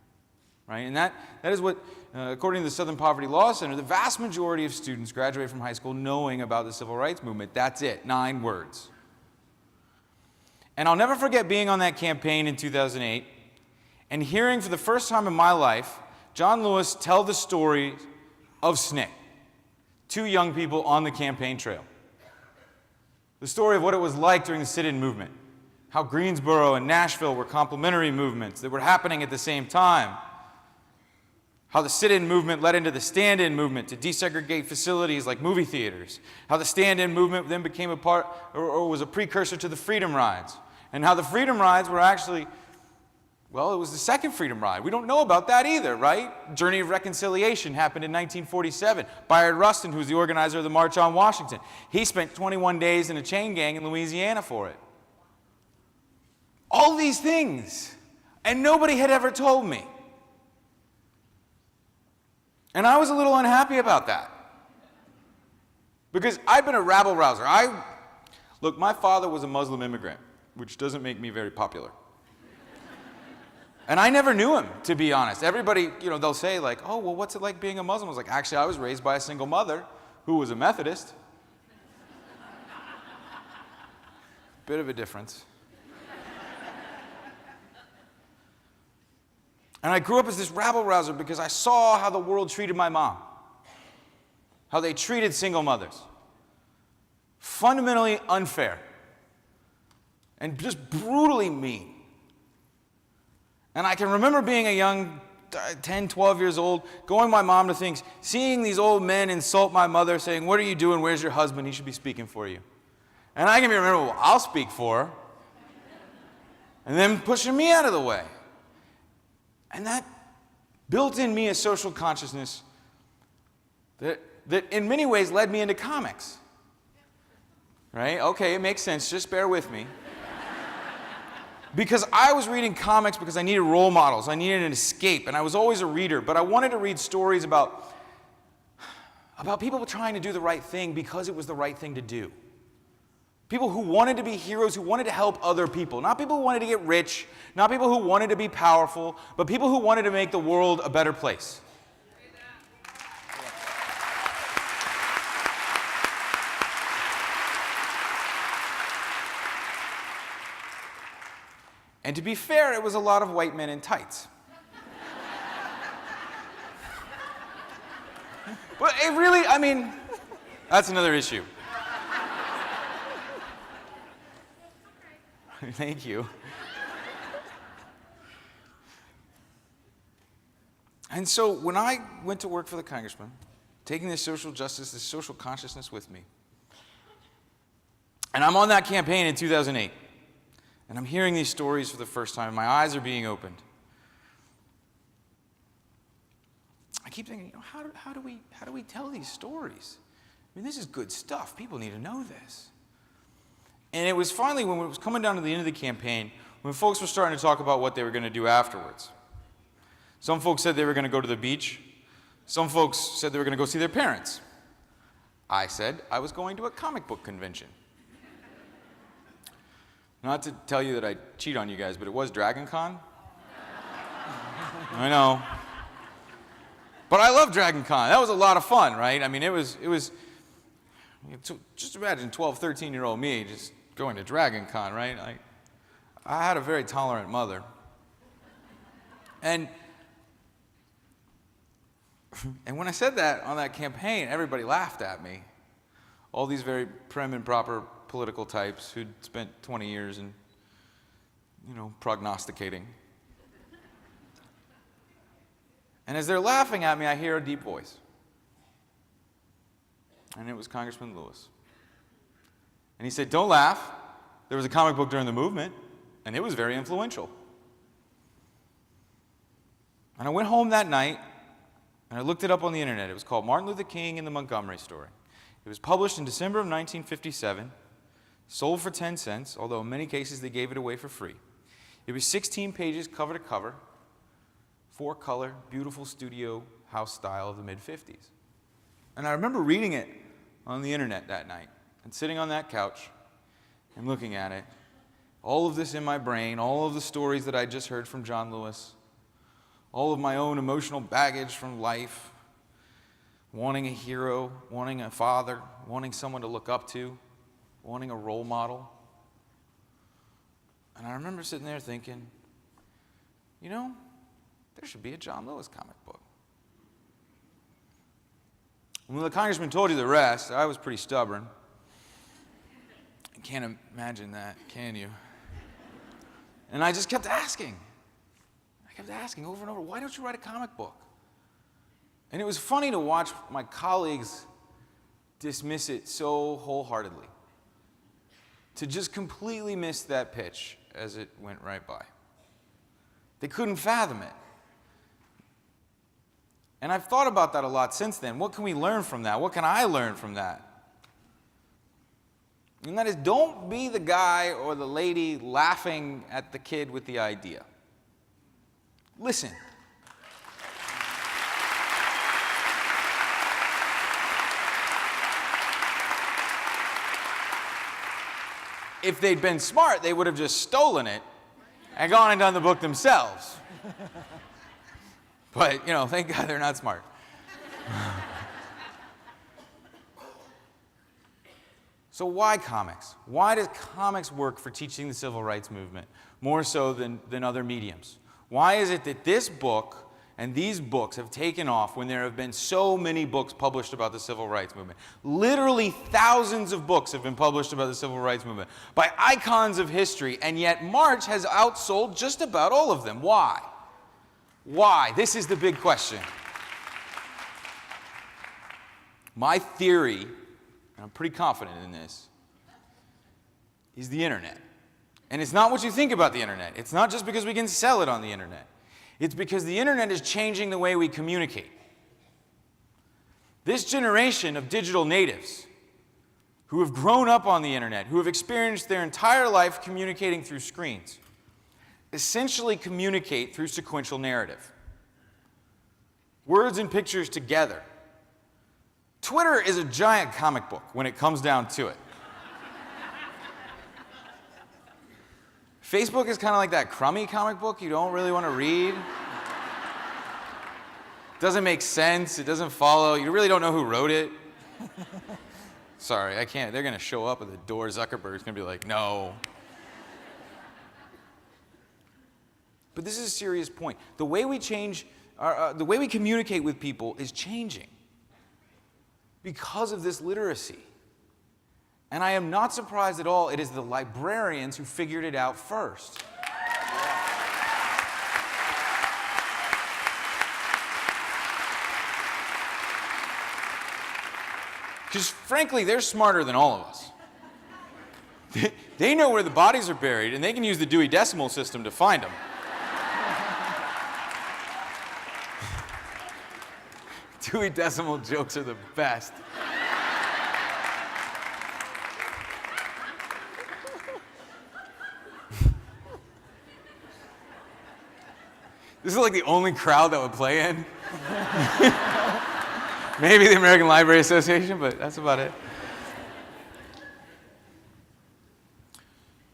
Right? And that is what, according to the Southern Poverty Law Center, the vast majority of students graduate from high school knowing about the civil rights movement. That's it, 9 words. And I'll never forget being on that campaign in 2008 and hearing for the first time in my life John Lewis tell the story of SNCC, 2 young people on the campaign trail. The story of what it was like during the sit-in movement, how Greensboro and Nashville were complementary movements that were happening at the same time. How the sit-in movement led into the stand-in movement to desegregate facilities like movie theaters. How the stand-in movement then became a part, or was a precursor to the Freedom Rides. And how the Freedom Rides were actually, well, it was the second Freedom Ride. We don't know about that either, right? Journey of Reconciliation happened in 1947. Bayard Rustin, who was the organizer of the March on Washington, he spent 21 days in a chain gang in Louisiana for it. All these things, and nobody had ever told me. And I was a little unhappy about that. Because I've been a rabble-rouser. Look, my father was a Muslim immigrant, which doesn't make me very popular. And I never knew him, to be honest. Everybody, they'll say like, oh, well, what's it like being a Muslim? I was like, actually, I was raised by a single mother who was a Methodist. Bit of a difference. And I grew up as this rabble-rouser because I saw how the world treated my mom, how they treated single mothers. Fundamentally unfair and just brutally mean. And I can remember being a young 10, 12 years old, going with my mom to things, seeing these old men insult my mother, saying, what are you doing? Where's your husband? He should be speaking for you. And I can remember, well, I'll speak for her. And then pushing me out of the way. And that built in me a social consciousness that in many ways led me into comics. Right? Okay, it makes sense. Just bear with me. Because I was reading comics because I needed role models. I needed an escape. And I was always a reader. But I wanted to read stories about people trying to do the right thing because it was the right thing to do. People who wanted to be heroes, who wanted to help other people. Not people who wanted to get rich, not people who wanted to be powerful, but people who wanted to make the world a better place. And to be fair, it was a lot of white men in tights. But it really, that's another issue. Thank you. And so when I went to work for the congressman, taking this social justice, this social consciousness with me, and I'm on that campaign in 2008, and I'm hearing these stories for the first time, my eyes are being opened. I keep thinking, how do we tell these stories? This is good stuff. People need to know this. And it was finally when it was coming down to the end of the campaign, when folks were starting to talk about what they were going to do afterwards. Some folks said they were going to go to the beach. Some folks said they were going to go see their parents. I said I was going to a comic book convention. Not to tell you that I cheat on you guys, but it was Dragon Con. I know. But I love Dragon Con. That was a lot of fun, right? It was just imagine 12, 13-year-old me just going to Dragon Con, right? I had a very tolerant mother. And when I said that on that campaign, everybody laughed at me. All these very prim and proper political types who'd spent 20 years in, prognosticating. And as they're laughing at me, I hear a deep voice. And it was Congressman Lewis. And he said, don't laugh. There was a comic book during the movement, and it was very influential. And I went home that night, and I looked it up on the internet. It was called Martin Luther King and the Montgomery Story. It was published in December of 1957, sold for 10 cents, although in many cases they gave it away for free. It was 16 pages cover to cover, 4-color, beautiful studio house style of the mid-50s. And I remember reading it on the internet that night and sitting on that couch and looking at it, all of this in my brain, all of the stories that I just heard from John Lewis, all of my own emotional baggage from life, wanting a hero, wanting a father, wanting someone to look up to, wanting a role model. And I remember sitting there thinking, there should be a John Lewis comic book. When the congressman told you the rest, I was pretty stubborn. You can't imagine that, can you? And I just kept asking. I kept asking over and over, why don't you write a comic book? And it was funny to watch my colleagues dismiss it so wholeheartedly, to just completely miss that pitch as it went right by. They couldn't fathom it. And I've thought about that a lot since then. What can we learn from that? What can I learn from that? And that is, don't be the guy or the lady laughing at the kid with the idea. Listen. If they'd been smart, they would have just stolen it and gone and done the book themselves. But, thank God they're not smart. So why comics? Why does comics work for teaching the civil rights movement more so than other mediums? Why is it that this book and these books have taken off when there have been so many books published about the civil rights movement? Literally thousands of books have been published about the civil rights movement by icons of history, and yet March has outsold just about all of them. Why? Why? This is the big question. My theory, and I'm pretty confident in this, is the internet. And it's not what you think about the internet. It's not just because we can sell it on the internet. It's because the internet is changing the way we communicate. This generation of digital natives who have grown up on the internet, who have experienced their entire life communicating through screens, essentially communicate through sequential narrative. Words and pictures together. Twitter is a giant comic book when it comes down to it. Facebook is kind of like that crummy comic book you don't really want to read. Doesn't make sense, it doesn't follow, you really don't know who wrote it. Sorry, I can't, they're going to show up at the door, Zuckerberg's going to be like, no. But this is a serious point. The way we the way we communicate with people is changing because of this literacy. And I am not surprised at all it is the librarians who figured it out first. Because frankly, they're smarter than all of us. They know where the bodies are buried, and they can use the Dewey Decimal System to find them. Dewey Decimal jokes are the best. This is like the only crowd that would play in. Maybe the American Library Association, but that's about it.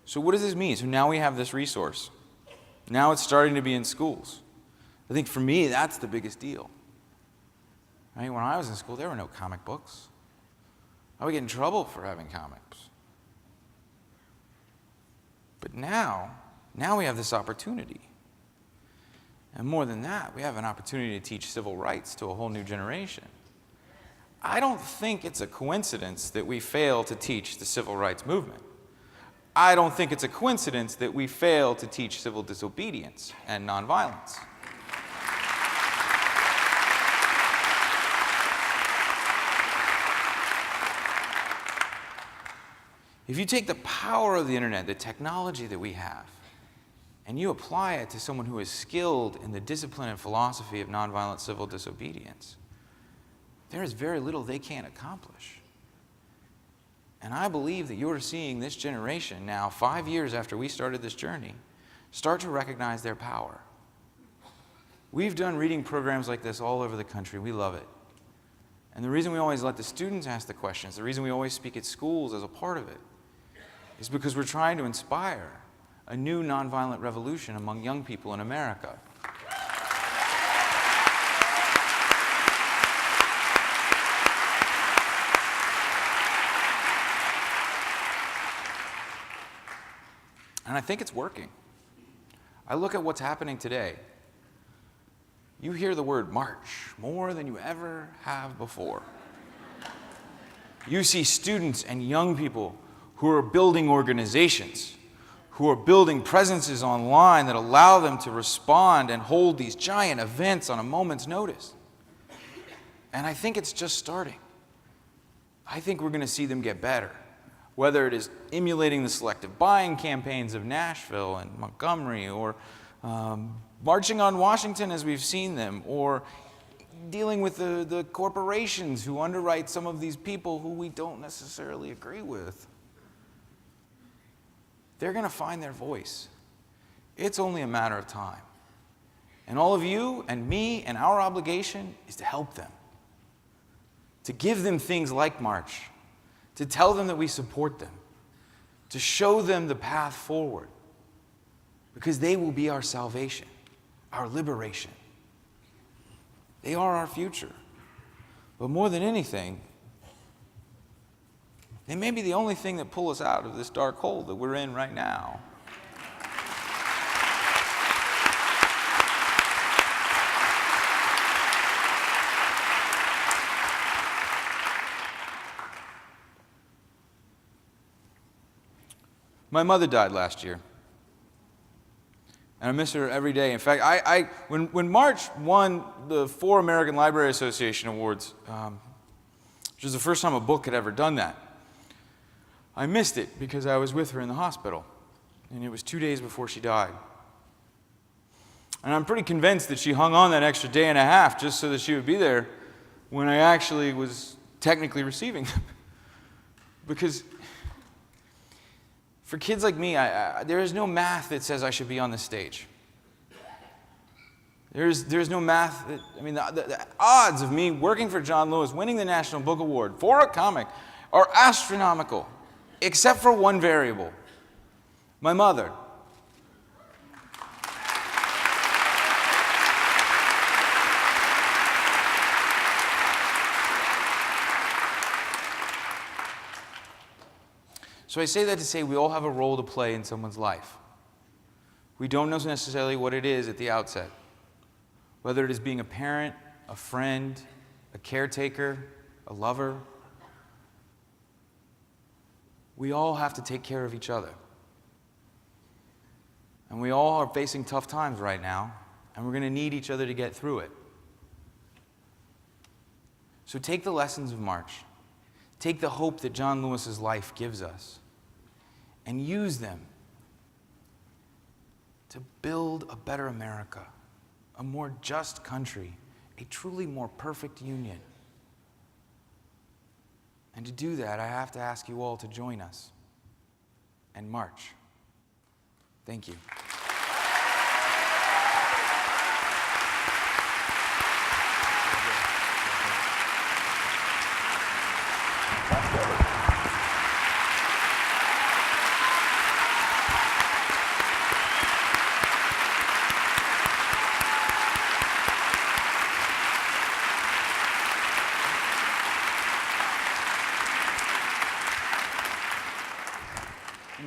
So what does this mean? So now we have this resource. Now it's starting to be in schools. I think for me, that's the biggest deal. Right? When I was in school, there were no comic books. I would get in trouble for having comics. But now we have this opportunity. And more than that, we have an opportunity to teach civil rights to a whole new generation. I don't think it's a coincidence that we fail to teach the civil rights movement. I don't think it's a coincidence that we fail to teach civil disobedience and nonviolence. If you take the power of the internet, the technology that we have, and you apply it to someone who is skilled in the discipline and philosophy of nonviolent civil disobedience, there is very little they can't accomplish. And I believe that you're seeing this generation now, 5 years after we started this journey, start to recognize their power. We've done reading programs like this all over the country. We love it. And the reason we always let the students ask the questions, the reason we always speak at schools as a part of it, is because we're trying to inspire a new nonviolent revolution among young people in America. And I think it's working. I look at what's happening today. You hear the word march more than you ever have before. You see students and young people who are building organizations, who are building presences online that allow them to respond and hold these giant events on a moment's notice. And I think it's just starting. I think we're going to see them get better, whether it is emulating the selective buying campaigns of Nashville and Montgomery, or marching on Washington as we've seen them, or dealing with the corporations who underwrite some of these people who we don't necessarily agree with. They're going to find their voice. It's only a matter of time. And all of you and me and our obligation is to help them, to give them things like March, to tell them that we support them, to show them the path forward, because they will be our salvation, our liberation. They are our future. But more than anything, they may be the only thing that pull us out of this dark hole that we're in right now. My mother died last year, and I miss her every day. In fact, when March won the 4 American Library Association Awards, which was the first time a book had ever done that, I missed it because I was with her in the hospital, and it was 2 days before she died. And I'm pretty convinced that she hung on that extra day and a half just so that she would be there when I actually was technically receiving them. Because for kids like me, there is no math that says I should be on the stage. There's no math that, the odds of me working for John Lewis, winning the National Book Award for a comic, are astronomical, except for one variable: my mother. So I say that to say we all have a role to play in someone's life. We don't know necessarily what it is at the outset, whether it is being a parent, a friend, a caretaker, a lover. We all have to take care of each other. And we all are facing tough times right now, and we're going to need each other to get through it. So take the lessons of March. Take the hope that John Lewis's life gives us, and use them to build a better America, a more just country, a truly more perfect union. And to do that, I have to ask you all to join us and march. Thank you.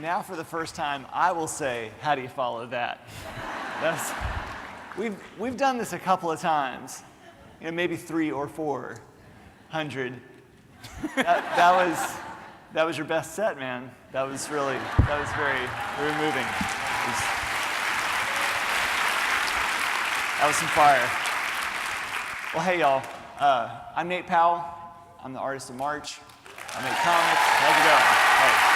Now, for the first time, I will say, how do you follow that? We've done this a couple of times, maybe 300 or 400. That was your best set, man. That was very, very moving. That was some fire. Well, hey, y'all. I'm Nate Powell. I'm the artist of March. I make comics. How's it going? Hey.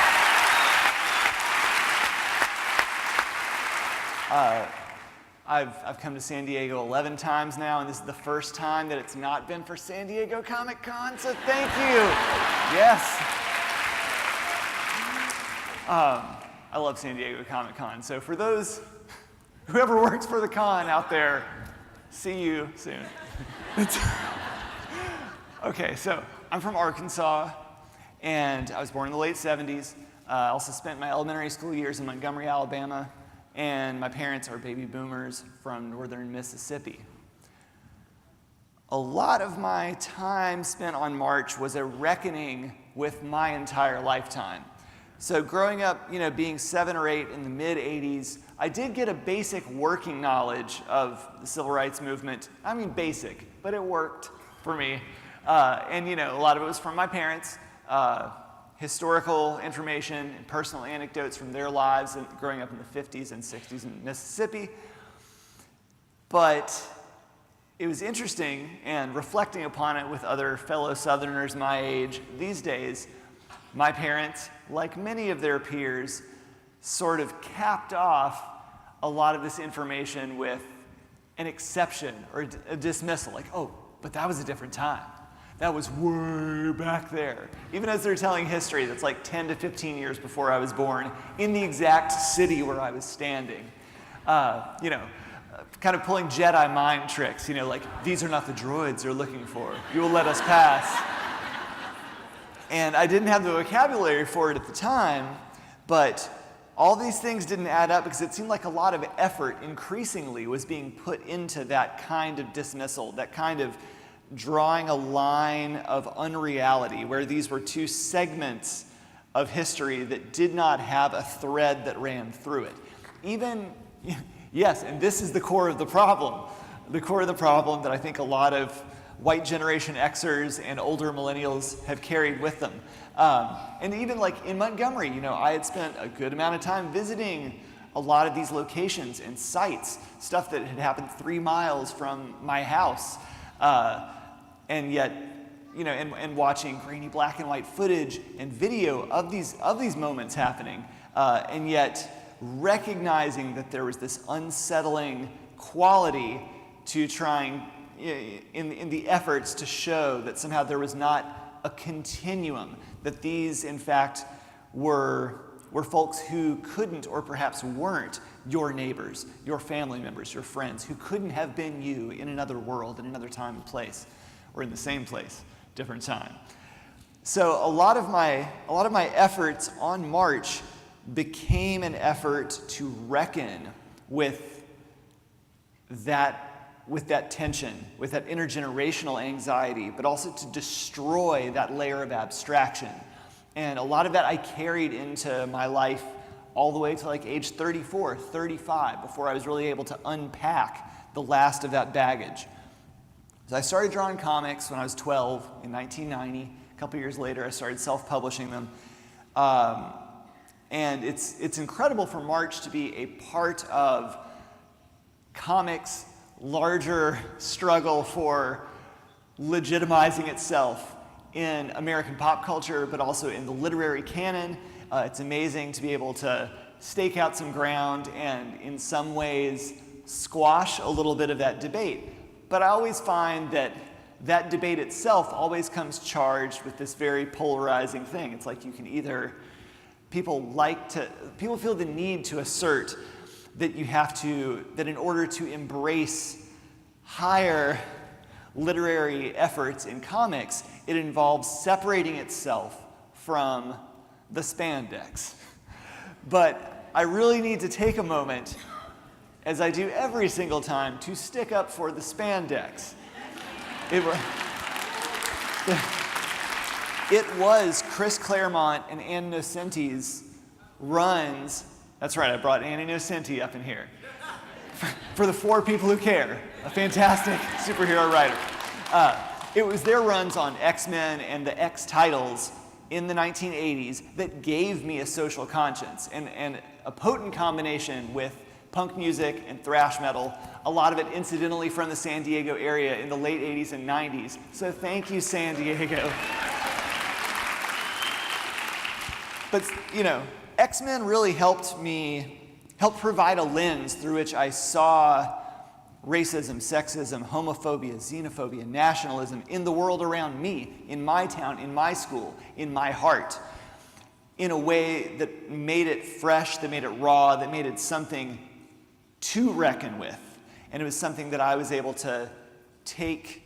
I've come to San Diego 11 times now, and this is the first time that it's not been for San Diego Comic Con, so thank you. Yes. I love San Diego Comic Con, so for those, whoever works for the con out there, see you soon. Okay, so I'm from Arkansas, and I was born in the late 70s. I also spent my elementary school years in Montgomery, Alabama. And my parents are baby boomers from northern Mississippi. A lot of my time spent on March was a reckoning with my entire lifetime. So growing up, being 7 or 8 in the mid-'80s, I did get a basic working knowledge of the civil rights movement. I mean basic, but it worked for me. And a lot of it was from my parents, historical information and personal anecdotes from their lives and growing up in the 50s and 60s in Mississippi. But it was interesting, and reflecting upon it with other fellow Southerners my age these days, my parents, like many of their peers, sort of capped off a lot of this information with an exception or a dismissal, like, oh, but that was a different time. That was way back there. Even as they're telling history that's like 10 to 15 years before I was born, in the exact city where I was standing. Kind of pulling Jedi mind tricks, like, these are not the droids you're looking for. You will let us pass. And I didn't have the vocabulary for it at the time, but all these things didn't add up because it seemed like a lot of effort increasingly was being put into that kind of dismissal, that kind of drawing a line of unreality where these were two segments of history that did not have a thread that ran through it. Yes, and this is the core of the problem. The core of the problem that I think a lot of white generation Xers and older millennials have carried with them. And even like in Montgomery, I had spent a good amount of time visiting a lot of these locations and sites, stuff that had happened 3 miles from my house. And yet, and watching grainy black and white footage and video of these moments happening, and yet recognizing that there was this unsettling quality to trying in the efforts to show that somehow there was not a continuum, that these in fact were folks who couldn't or perhaps weren't your neighbors, your family members, your friends, who couldn't have been you in another world, in another time and place, or in the same place, different time. So a lot of my efforts on March became an effort to reckon with that tension, with that intergenerational anxiety, but also to destroy that layer of abstraction. And a lot of that I carried into my life all the way to like age 34, 35, before I was really able to unpack the last of that baggage. So I started drawing comics when I was 12 in 1990. A couple years later, I started self-publishing them. And it's incredible for March to be a part of comics' larger struggle for legitimizing itself in American pop culture, but also in the literary canon. It's amazing to be able to stake out some ground and in some ways squash a little bit of that debate. But I always find that debate itself always comes charged with this very polarizing thing. It's like you can either, people feel the need to assert that that in order to embrace higher literary efforts in comics, it involves separating itself from the spandex. But I really need to take a moment, as I do every single time, to stick up for the spandex. It was Chris Claremont and Ann Nocenti's runs. That's right, I brought Annie Nocenti up in here. For the 4 people who care, a fantastic superhero writer. It was their runs on X-Men and the X titles in the 1980s that gave me a social conscience and a potent combination with punk music and thrash metal, a lot of it incidentally from the San Diego area in the late 80s and 90s. So thank you, San Diego. But, X-Men really helped provide a lens through which I saw racism, sexism, homophobia, xenophobia, nationalism in the world around me, in my town, in my school, in my heart, in a way that made it fresh, that made it raw, that made it something to reckon with. And it was something that I was able to take,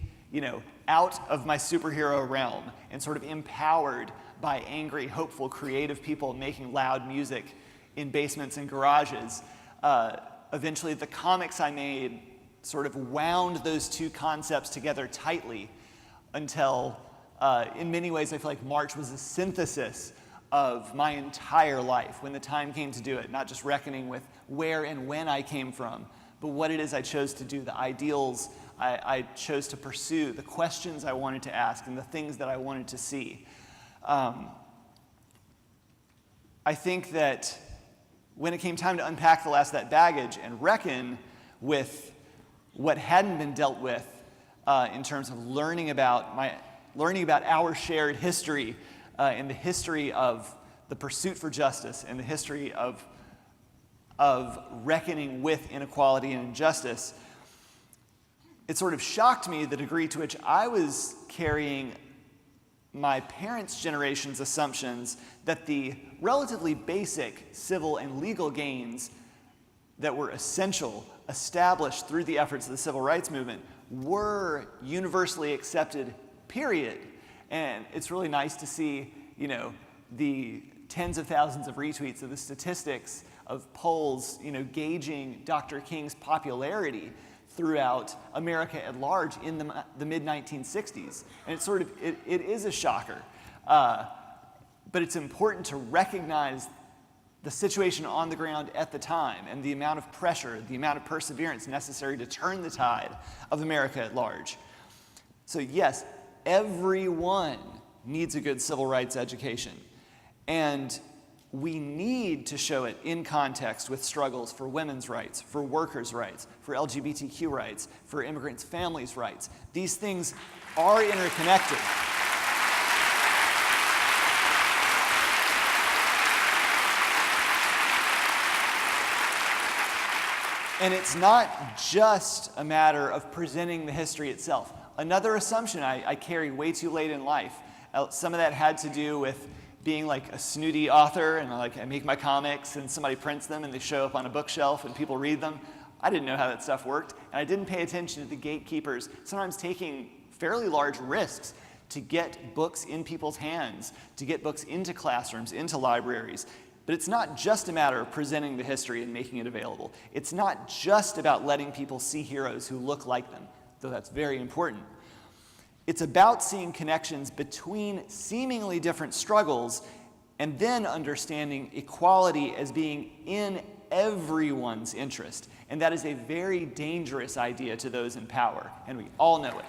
out of my superhero realm and sort of empowered by angry, hopeful, creative people making loud music in basements and garages. Eventually, the comics I made sort of wound those two concepts together tightly until, in many ways, I feel like March was a synthesis of my entire life when the time came to do it, not just reckoning with where and when I came from, but what it is I chose to do, the ideals I chose to pursue, the questions I wanted to ask, and the things that I wanted to see. I think that when it came time to unpack the last of that baggage and reckon with what hadn't been dealt with in terms of learning about our shared history and the history of the pursuit for justice and the history of reckoning with inequality and injustice, it sort of shocked me the degree to which I was carrying my parents' generation's assumptions that the relatively basic civil and legal gains that were essential, established through the efforts of the civil rights movement, were universally accepted, period. And it's really nice to see, the tens of thousands of retweets of the statistics of polls, gauging Dr. King's popularity throughout America at large in the mid-1960s. And it's it is a shocker. But it's important to recognize the situation on the ground at the time and the amount of pressure, the amount of perseverance necessary to turn the tide of America at large. So yes, everyone needs a good civil rights education. And we need to show it in context with struggles for women's rights, for workers' rights, for LGBTQ rights, for immigrants' families' rights. These things are interconnected. And it's not just a matter of presenting the history itself. Another assumption I carried way too late in life, some of that had to do with being like a snooty author, and I make my comics and somebody prints them and they show up on a bookshelf and people read them. I didn't know how that stuff worked, and I didn't pay attention to the gatekeepers sometimes taking fairly large risks to get books in people's hands, to get books into classrooms, into libraries. But it's not just a matter of presenting the history and making it available. It's not just about letting people see heroes who look like them, though that's very important. It's about seeing connections between seemingly different struggles and then understanding equality as being in everyone's interest. And that is a very dangerous idea to those in power, and we all know it.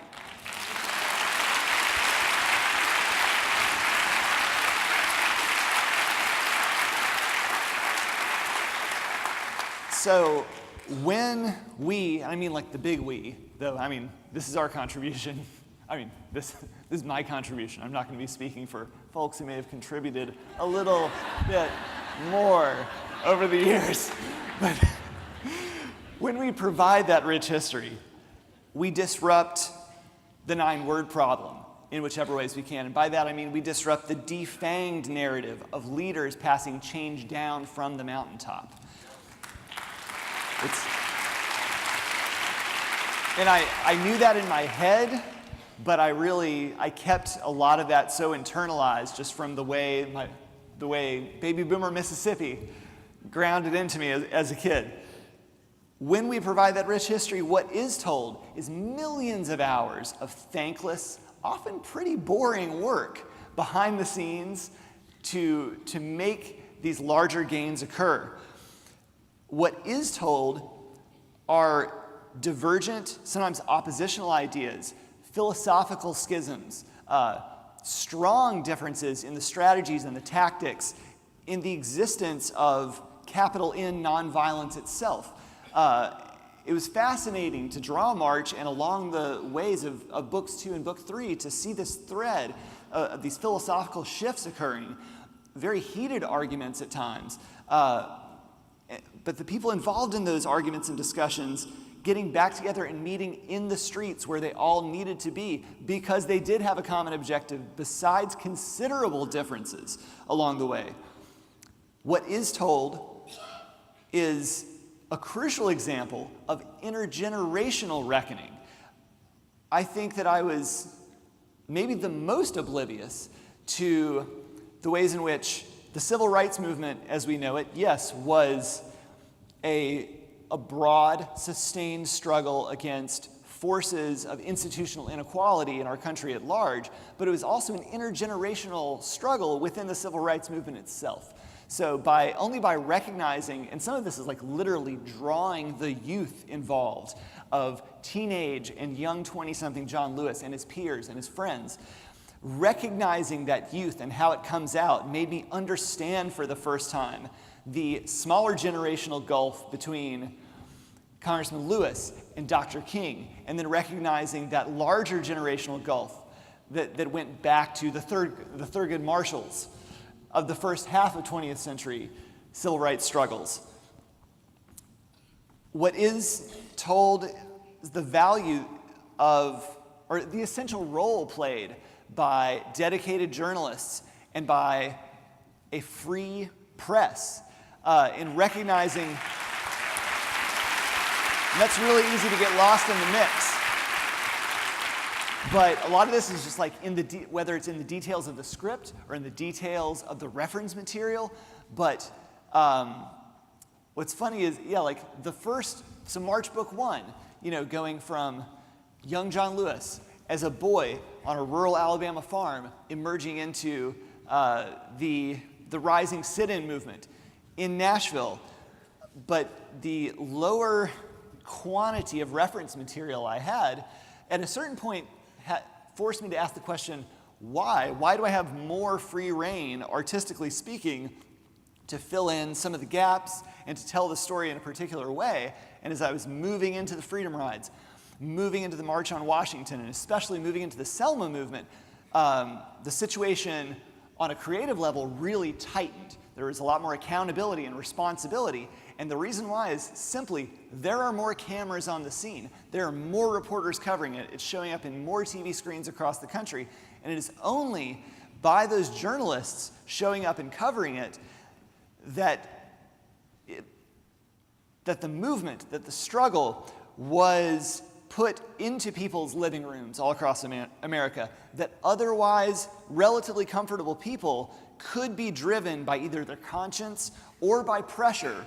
So when we, and I mean like the big we, though, this is our contribution. This is my contribution. I'm not going to be speaking for folks who may have contributed a little bit more over the years. But when we provide that rich history, we disrupt the 9-word problem in whichever ways we can. And by that I mean we disrupt the defanged narrative of leaders passing change down from the mountaintop. And I knew that in my head, but I kept a lot of that so internalized just from the way Baby Boomer Mississippi grounded into me as a kid. When we provide that rich history, what is told is millions of hours of thankless, often pretty boring work behind the scenes to make these larger gains occur. What is told are divergent, sometimes oppositional ideas, philosophical schisms, strong differences in the strategies and the tactics, in the existence of capital N nonviolence itself. It was fascinating to draw a march and along the ways of books 2 and book 3 to see this thread of these philosophical shifts occurring, very heated arguments at times. But the people involved in those arguments and discussions getting back together and meeting in the streets where they all needed to be because they did have a common objective besides considerable differences along the way. What is told is a crucial example of intergenerational reckoning. I think that I was maybe the most oblivious to the ways in which the civil rights movement, as we know it, yes, was a broad, sustained struggle against forces of institutional inequality in our country at large, but it was also an intergenerational struggle within the civil rights movement itself. So only by recognizing, and some of this is like literally drawing the youth involved of teenage and young 20-something John Lewis and his peers and his friends, recognizing that youth and how it comes out made me understand for the first time the smaller generational gulf between Congressman Lewis and Dr. King, and then recognizing that larger generational gulf that went back to the Thurgood Marshalls of the first half of 20th century civil rights struggles. What is told is the value of, or the essential role played by dedicated journalists and by a free press in recognizing, and that's really easy to get lost in the mix. But a lot of this is just like whether it's in the details of the script or in the details of the reference material. But what's funny is, like so March Book 1, going from young John Lewis as a boy on a rural Alabama farm, emerging into the rising sit-in movement in Nashville. But the lower quantity of reference material I had, at a certain point, forced me to ask the question, why? Why do I have more free reign, artistically speaking, to fill in some of the gaps and to tell the story in a particular way? And as I was moving into the Freedom Rides, moving into the March on Washington, and especially moving into the Selma movement, the situation on a creative level really tightened. There was a lot more accountability and responsibility. And the reason why is simply there are more cameras on the scene. There are more reporters covering it. It's showing up in more TV screens across the country. And it is only by those journalists showing up and covering it that the movement, that the struggle was put into people's living rooms all across America, that otherwise relatively comfortable people could be driven by either their conscience or by pressure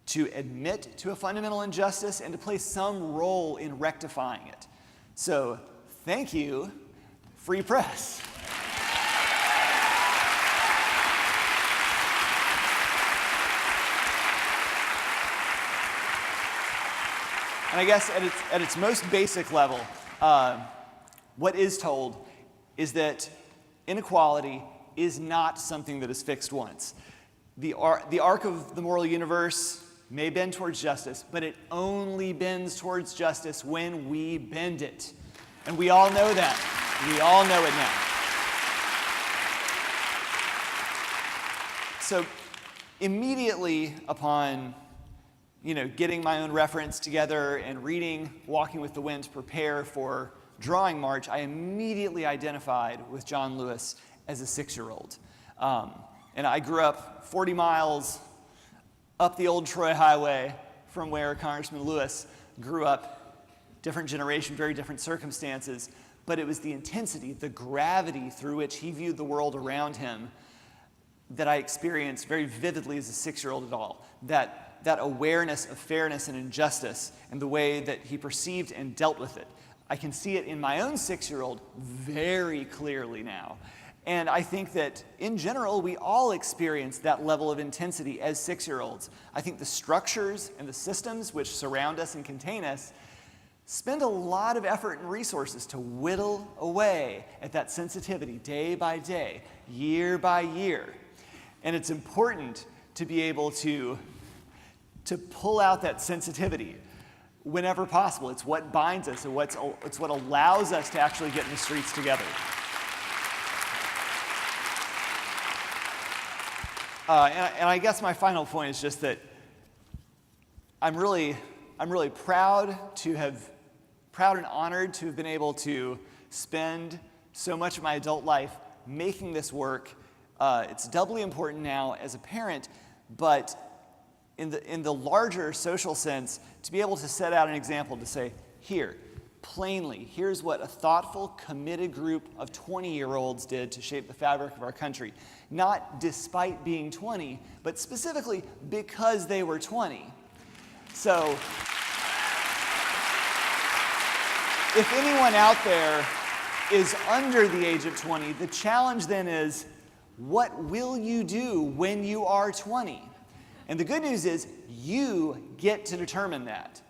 to admit to a fundamental injustice and to play some role in rectifying it. So, thank you, Free Press. And I guess at its most basic level, what is told is that inequality is not something that is fixed once. The arc of the moral universe may bend towards justice, but it only bends towards justice when we bend it. And we all know that. We all know it now. So immediately upon getting my own reference together and reading Walking with the Wind to prepare for Drawing March, I immediately identified with John Lewis as a 6-year-old. And I grew up 40 miles up the old Troy Highway from where Congressman Lewis grew up. Different generation, very different circumstances, but it was the intensity, the gravity through which he viewed the world around him that I experienced very vividly as a 6-year-old adult. That awareness of fairness and injustice and the way that he perceived and dealt with it. I can see it in my own 6-year-old very clearly now. And I think that, in general, we all experience that level of intensity as 6-year-olds. I think the structures and the systems which surround us and contain us spend a lot of effort and resources to whittle away at that sensitivity day by day, year by year. And it's important to be able to pull out that sensitivity whenever possible. It's what binds us, and it's what allows us to actually get in the streets together. And I guess my final point is just that I'm really proud and honored to have been able to spend so much of my adult life making this work. It's doubly important now as a parent, but in the larger social sense, to be able to set out an example to say, here's what a thoughtful, committed group of 20-year-olds did to shape the fabric of our country. Not despite being 20, but specifically because they were 20. So, if anyone out there is under the age of 20, the challenge then is, what will you do when you are 20? And the good news is, you get to determine that.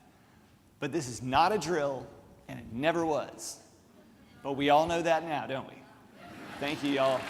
But this is not a drill, and it never was. But we all know that now, don't we? Thank you, y'all.